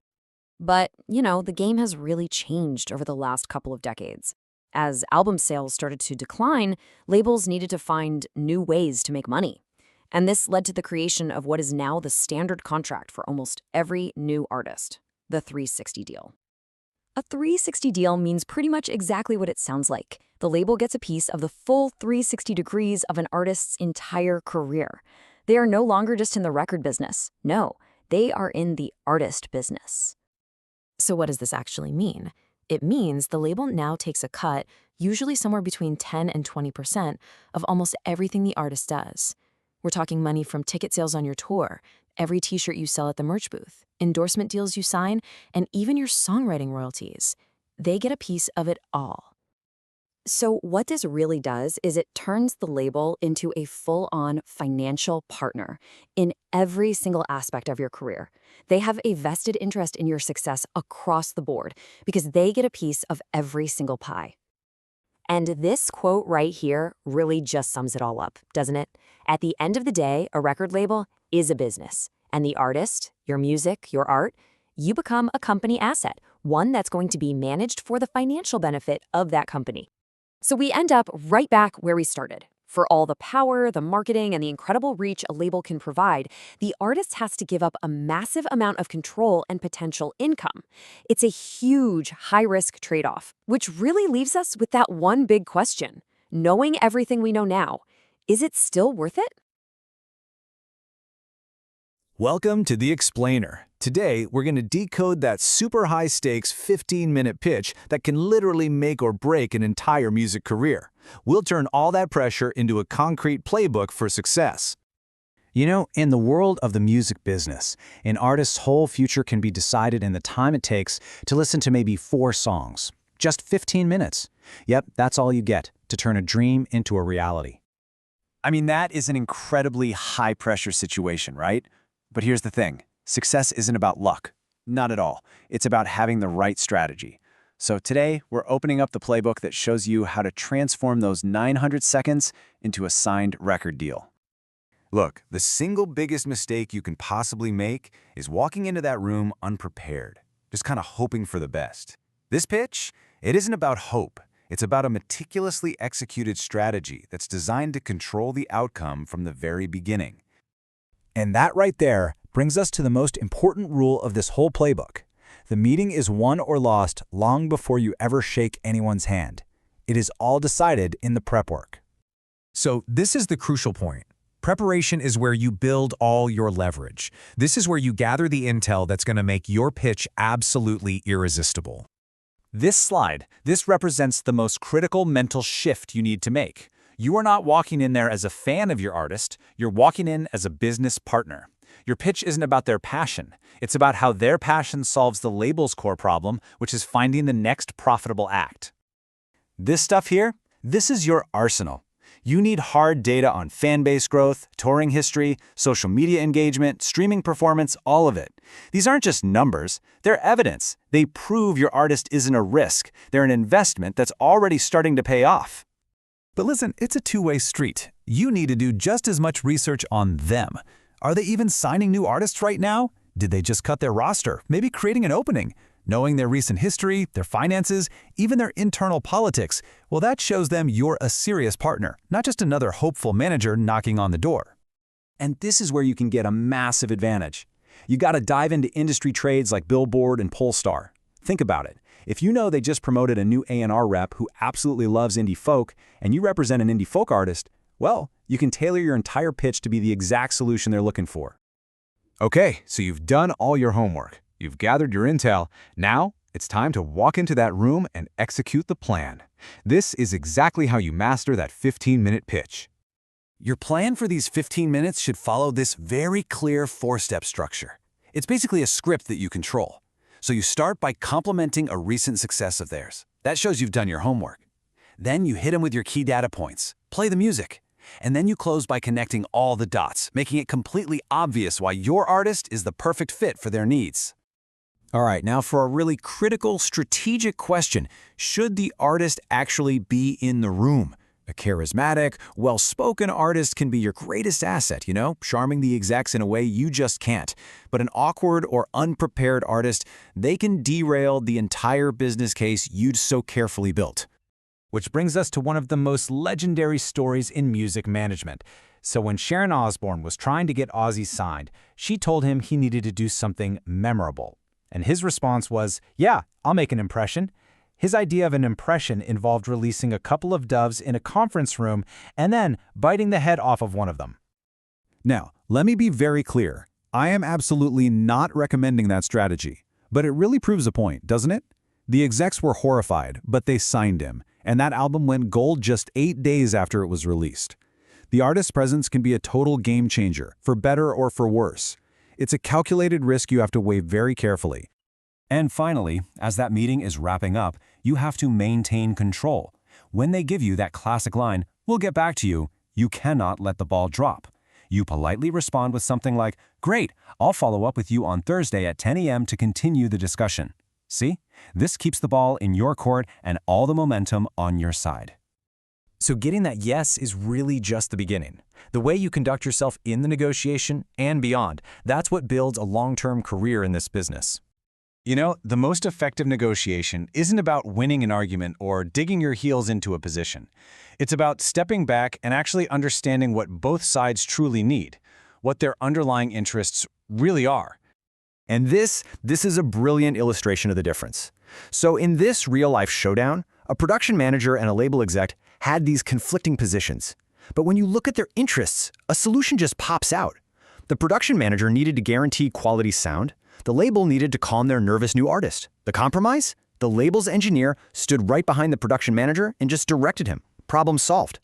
But, the game has really changed over the last couple of decades. As album sales started to decline, labels needed to find new ways to make money. And this led to the creation of what is now the standard contract for almost every new artist, the 360 deal. A 360 deal means pretty much exactly what it sounds like. The label gets a piece of the full 360 degrees of an artist's entire career. They are no longer just in the record business. No, they are in the artist business. So what does this actually mean? It means the label now takes a cut, usually somewhere between 10 and 20%, of almost everything the artist does. We're talking money from ticket sales on your tour, every t-shirt you sell at the merch booth, endorsement deals you sign, and even your songwriting royalties. They get a piece of it all. So what this really does is it turns the label into a full-on financial partner in every single aspect of your career. They have a vested interest in your success across the board because they get a piece of every single pie. And this quote right here really just sums it all up, doesn't it? At the end of the day, a record label is a business. And the artist, your music, your art, you become a company asset, one that's going to be managed for the financial benefit of that company. So we end up right back where we started. For all the power, the marketing, and the incredible reach a label can provide, the artist has to give up a massive amount of control and potential income. It's a huge, high-risk trade-off, which really leaves us with that one big question. Knowing everything we know now, is it still worth it? Welcome to The Explainer. Today, we're going to decode that super high-stakes 15-minute pitch that can literally make or break an entire music career. We'll turn all that pressure into a concrete playbook for success. In the world of the music business, an artist's whole future can be decided in the time it takes to listen to maybe 4 songs. Just 15 minutes. Yep, that's all you get to turn a dream into a reality. I mean, that is an incredibly high-pressure situation, right? But here's the thing. Success isn't about luck. Not at all. It's about having the right strategy. So today, we're opening up the playbook that shows you how to transform those 900 seconds into a signed record deal. Look, the single biggest mistake you can possibly make is walking into that room unprepared, just kind of hoping for the best. This pitch, it isn't about hope. It's about a meticulously executed strategy that's designed to control the outcome from the very beginning. And that right there brings us to the most important rule of this whole playbook. The meeting is won or lost long before you ever shake anyone's hand. It is all decided in the prep work. So this is the crucial point. Preparation is where you build all your leverage. This is where you gather the intel that's going to make your pitch absolutely irresistible. This slide, this represents the most critical mental shift you need to make. You are not walking in there as a fan of your artist, you're walking in as a business partner. Your pitch isn't about their passion, it's about how their passion solves the label's core problem, which is finding the next profitable act. This stuff here, this is your arsenal. You need hard data on fan base growth, touring history, social media engagement, streaming performance, all of it. These aren't just numbers, they're evidence. They prove your artist isn't a risk. They're an investment that's already starting to pay off. But listen, it's a two-way street. You need to do just as much research on them. Are they even signing new artists right now? Did they just cut their roster, maybe creating an opening? Knowing their recent history, their finances, even their internal politics, well, that shows them you're a serious partner, not just another hopeful manager knocking on the door. And this is where you can get a massive advantage. You got to dive into industry trades like Billboard and Pollstar. Think about it. If you know they just promoted a new A&R rep who absolutely loves indie folk, and you represent an indie folk artist, well, you can tailor your entire pitch to be the exact solution they're looking for. Okay, so you've done all your homework. You've gathered your intel. Now, it's time to walk into that room and execute the plan. This is exactly how you master that 15-minute pitch. Your plan for these 15 minutes should follow this very clear 4-step structure. It's basically a script that you control. So you start by complimenting a recent success of theirs. That shows you've done your homework. Then you hit them with your key data points, play the music, and then you close by connecting all the dots, making it completely obvious why your artist is the perfect fit for their needs. All right, now for a really critical, strategic question. Should the artist actually be in the room? A charismatic, well-spoken artist can be your greatest asset, charming the execs in a way you just can't. But an awkward or unprepared artist, they can derail the entire business case you'd so carefully built. Which brings us to one of the most legendary stories in music management. So when Sharon Osbourne was trying to get Ozzy signed, she told him he needed to do something memorable. And his response was, yeah, I'll make an impression. His idea of an impression involved releasing a couple of doves in a conference room and then biting the head off of one of them. Now, let me be very clear. I am absolutely not recommending that strategy. But it really proves a point, doesn't it? The execs were horrified, but they signed him, and that album went gold just 8 days after it was released. The artist's presence can be a total game changer, for better or for worse. It's a calculated risk you have to weigh very carefully. And finally, as that meeting is wrapping up, you have to maintain control. When they give you that classic line, "We'll get back to you," you cannot let the ball drop. You politely respond with something like, "Great, I'll follow up with you on Thursday at 10 a.m. to continue the discussion." See? This keeps the ball in your court and all the momentum on your side. So getting that yes is really just the beginning. The way you conduct yourself in the negotiation and beyond, that's what builds a long-term career in this business. The most effective negotiation isn't about winning an argument or digging your heels into a position. It's about stepping back and actually understanding what both sides truly need, what their underlying interests really are. And this is a brilliant illustration of the difference. So in this real-life showdown, a production manager and a label exec had these conflicting positions. But when you look at their interests, a solution just pops out. The production manager needed to guarantee quality sound. The label needed to calm their nervous new artist. The compromise? The label's engineer stood right behind the production manager and just directed him. Problem solved.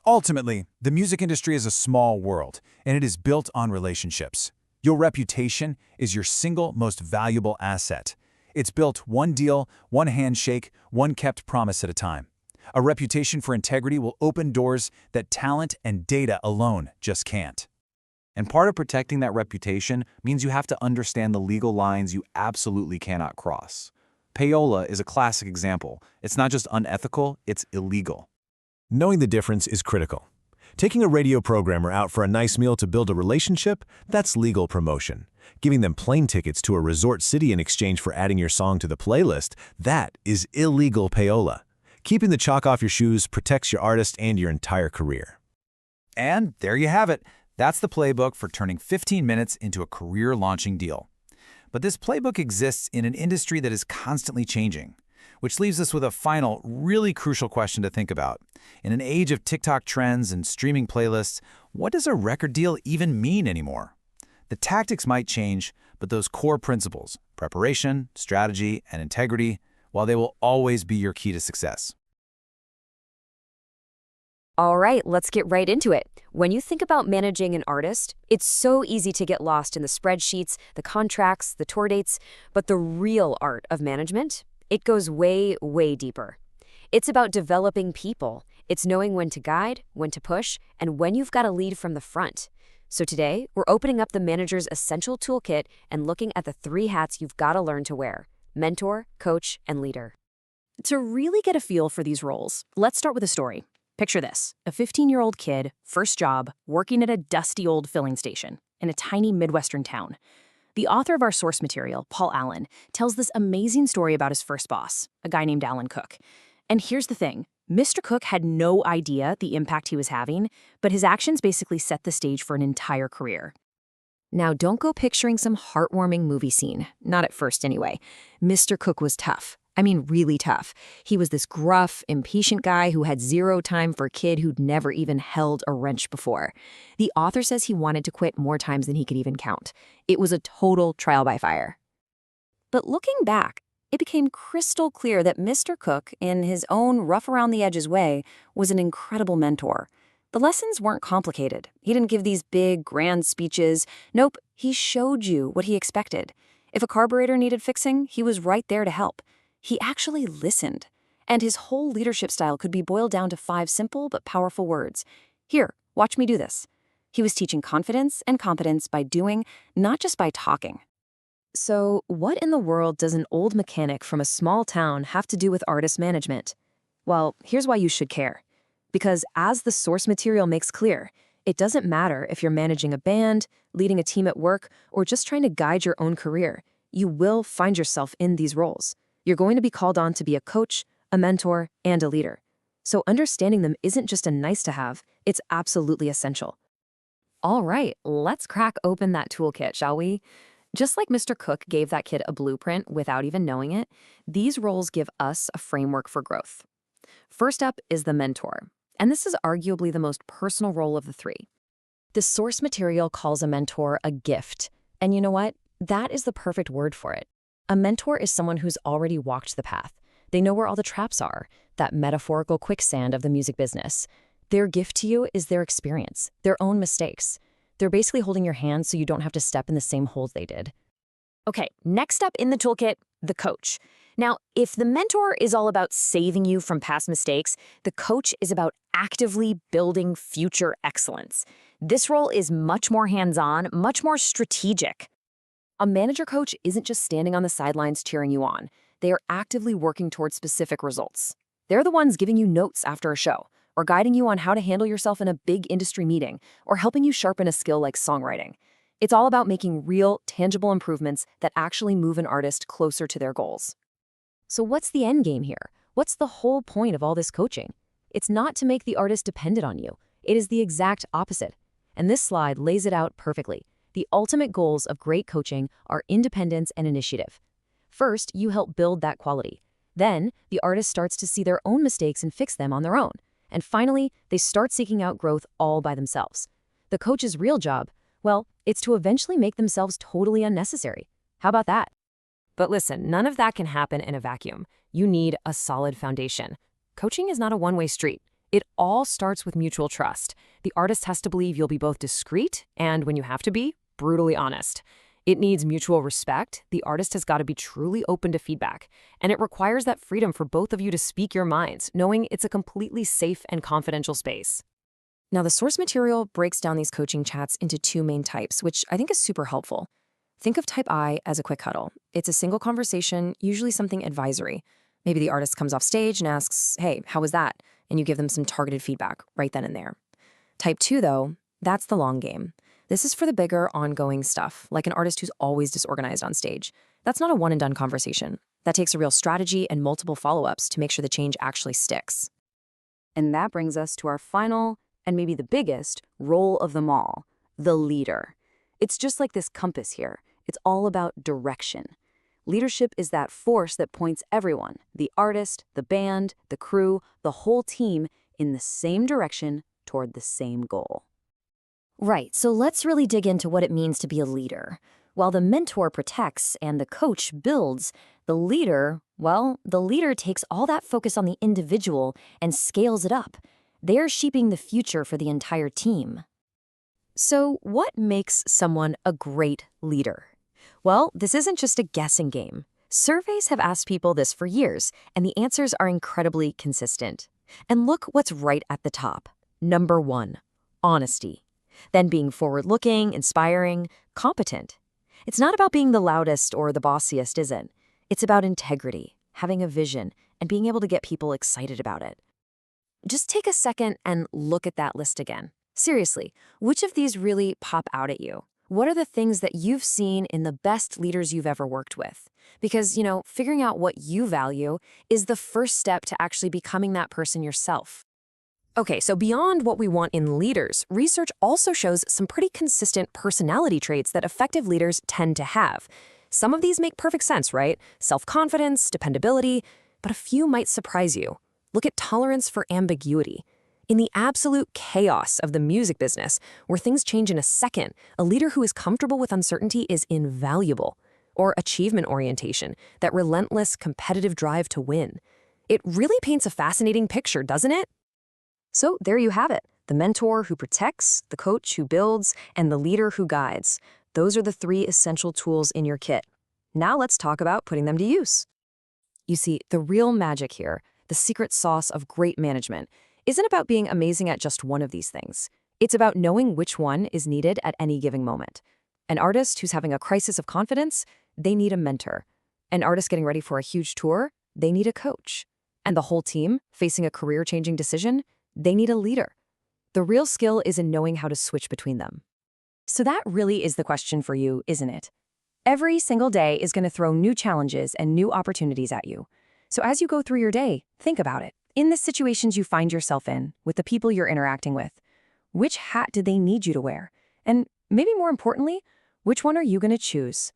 Ultimately, the music industry is a small world, and it is built on relationships. Your reputation is your single most valuable asset. It's built one deal, one handshake, one kept promise at a time. A reputation for integrity will open doors that talent and data alone just can't. And part of protecting that reputation means you have to understand the legal lines you absolutely cannot cross. Payola is a classic example. It's not just unethical, it's illegal. Knowing the difference is critical. Taking a radio programmer out for a nice meal to build a relationship, that's legal promotion. Giving them plane tickets to a resort city in exchange for adding your song to the playlist, that is illegal payola. Keeping the chalk off your shoes protects your artist and your entire career. And there you have it. That's the playbook for turning 15 minutes into a career-launching deal. But this playbook exists in an industry that is constantly changing, which leaves us with a final, really crucial question to think about. In an age of TikTok trends and streaming playlists, what does a record deal even mean anymore? The tactics might change, but those core principles, preparation, strategy, and integrity, well, they will always be your key to success. All right, let's get right into it. When you think about managing an artist, it's so easy to get lost in the spreadsheets, the contracts, the tour dates, but the real art of management, it goes way, way deeper. It's about developing people. It's knowing when to guide, when to push, and when you've got to lead from the front. So today, we're opening up the manager's essential toolkit and looking at the 3 hats you've got to learn to wear: mentor, coach, and leader. To really get a feel for these roles, let's start with a story. Picture this, a 15-year-old kid, first job, working at a dusty old filling station in a tiny Midwestern town. The author of our source material, Paul Allen, tells this amazing story about his first boss, a guy named Alan Cook. And here's the thing, Mr. Cook had no idea the impact he was having, but his actions basically set the stage for an entire career. Now, don't go picturing some heartwarming movie scene. Not at first, anyway. Mr. Cook was tough. I mean, really tough. He was this gruff, impatient guy who had zero time for a kid who'd never even held a wrench before. The author says he wanted to quit more times than he could even count. It was a total trial by fire. But looking back, it became crystal clear that Mr. Cook, in his own rough-around-the-edges way, was an incredible mentor. The lessons weren't complicated. He didn't give these big, grand speeches. Nope, he showed you what he expected. If a carburetor needed fixing, he was right there to help. He actually listened. And his whole leadership style could be boiled down to 5 simple but powerful words. Here, watch me do this. He was teaching confidence and competence by doing, not just by talking. So, what in the world does an old mechanic from a small town have to do with artist management? Well, here's why you should care. Because as the source material makes clear, it doesn't matter if you're managing a band, leading a team at work, or just trying to guide your own career. You will find yourself in these roles. You're going to be called on to be a coach, a mentor, and a leader. So understanding them isn't just a nice to have, it's absolutely essential. All right, let's crack open that toolkit, shall we? Just like Mr. Cook gave that kid a blueprint without even knowing it, these roles give us a framework for growth. First up is the mentor, and this is arguably the most personal role of the 3. The source material calls a mentor a gift, and you know what? That is the perfect word for it. A mentor is someone who's already walked the path. They know where all the traps are, that metaphorical quicksand of the music business. Their gift to you is their experience, their own mistakes. They're basically holding your hand so you don't have to step in the same holes they did. Okay, next up in the toolkit, the coach. Now, if the mentor is all about saving you from past mistakes, the coach is about actively building future excellence. This role is much more hands-on, much more strategic. A manager coach isn't just standing on the sidelines cheering you on. They are actively working towards specific results. They're the ones giving you notes after a show, or guiding you on how to handle yourself in a big industry meeting, or helping you sharpen a skill like songwriting. It's all about making real, tangible improvements that actually move an artist closer to their goals. So what's the end game here? What's the whole point of all this coaching? It's not to make the artist dependent on you. It is the exact opposite. And this slide lays it out perfectly. The ultimate goals of great coaching are independence and initiative. First, you help build that quality. Then, the artist starts to see their own mistakes and fix them on their own. And finally, they start seeking out growth all by themselves. The coach's real job, well, it's to eventually make themselves totally unnecessary. How about that? But listen, none of that can happen in a vacuum. You need a solid foundation. Coaching is not a one-way street. It all starts with mutual trust. The artist has to believe you'll be both discreet and, when you have to be, brutally honest. It needs mutual respect. The artist has got to be truly open to feedback. And it requires that freedom for both of you to speak your minds, knowing it's a completely safe and confidential space. Now, the source material breaks down these coaching chats into 2 main types, which I think is super helpful. Think of type I as a quick huddle. It's a single conversation, usually something advisory. Maybe the artist comes off stage and asks, "Hey, how was that?" And you give them some targeted feedback right then and there. Type 2, though, that's the long game. This is for the bigger, ongoing stuff, like an artist who's always disorganized on stage. That's not a one-and-done conversation. That takes a real strategy and multiple follow-ups to make sure the change actually sticks. And that brings us to our final, and maybe the biggest, role of them all, the leader. It's just like this compass here. It's all about direction. Leadership is that force that points everyone, the artist, the band, the crew, the whole team, in the same direction toward the same goal. Right, so let's really dig into what it means to be a leader. While the mentor protects and the coach builds, the leader, well, the leader takes all that focus on the individual and scales it up. They are shaping the future for the entire team. So, what makes someone a great leader? Well, this isn't just a guessing game. Surveys have asked people this for years, and the answers are incredibly consistent. And look what's right at the top. Number 1, honesty. Then being forward-looking, inspiring, competent. It's not about being the loudest or the bossiest, is it? It's about integrity, having a vision, and being able to get people excited about it. Just take a second and look at that list again. Seriously, which of these really pop out at you? What are the things that you've seen in the best leaders you've ever worked with? Because, figuring out what you value is the first step to actually becoming that person yourself. Okay, so beyond what we want in leaders, research also shows some pretty consistent personality traits that effective leaders tend to have. Some of these make perfect sense, right? Self-confidence, dependability, but a few might surprise you. Look at tolerance for ambiguity. In the absolute chaos of the music business, where things change in a second, a leader who is comfortable with uncertainty is invaluable. Or achievement orientation, that relentless competitive drive to win. It really paints a fascinating picture, doesn't it? So there you have it, the mentor who protects, the coach who builds, and the leader who guides. Those are the 3 essential tools in your kit. Now let's talk about putting them to use. You see, the real magic here, the secret sauce of great management, isn't about being amazing at just one of these things. It's about knowing which one is needed at any given moment. An artist who's having a crisis of confidence, they need a mentor. An artist getting ready for a huge tour, they need a coach. And the whole team facing a career-changing decision, they need a leader. The real skill is in knowing how to switch between them. So that really is the question for you, isn't it? Every single day is going to throw new challenges and new opportunities at you. So as you go through your day, think about it. In the situations you find yourself in, with the people you're interacting with, which hat do they need you to wear? And maybe more importantly, which one are you going to choose?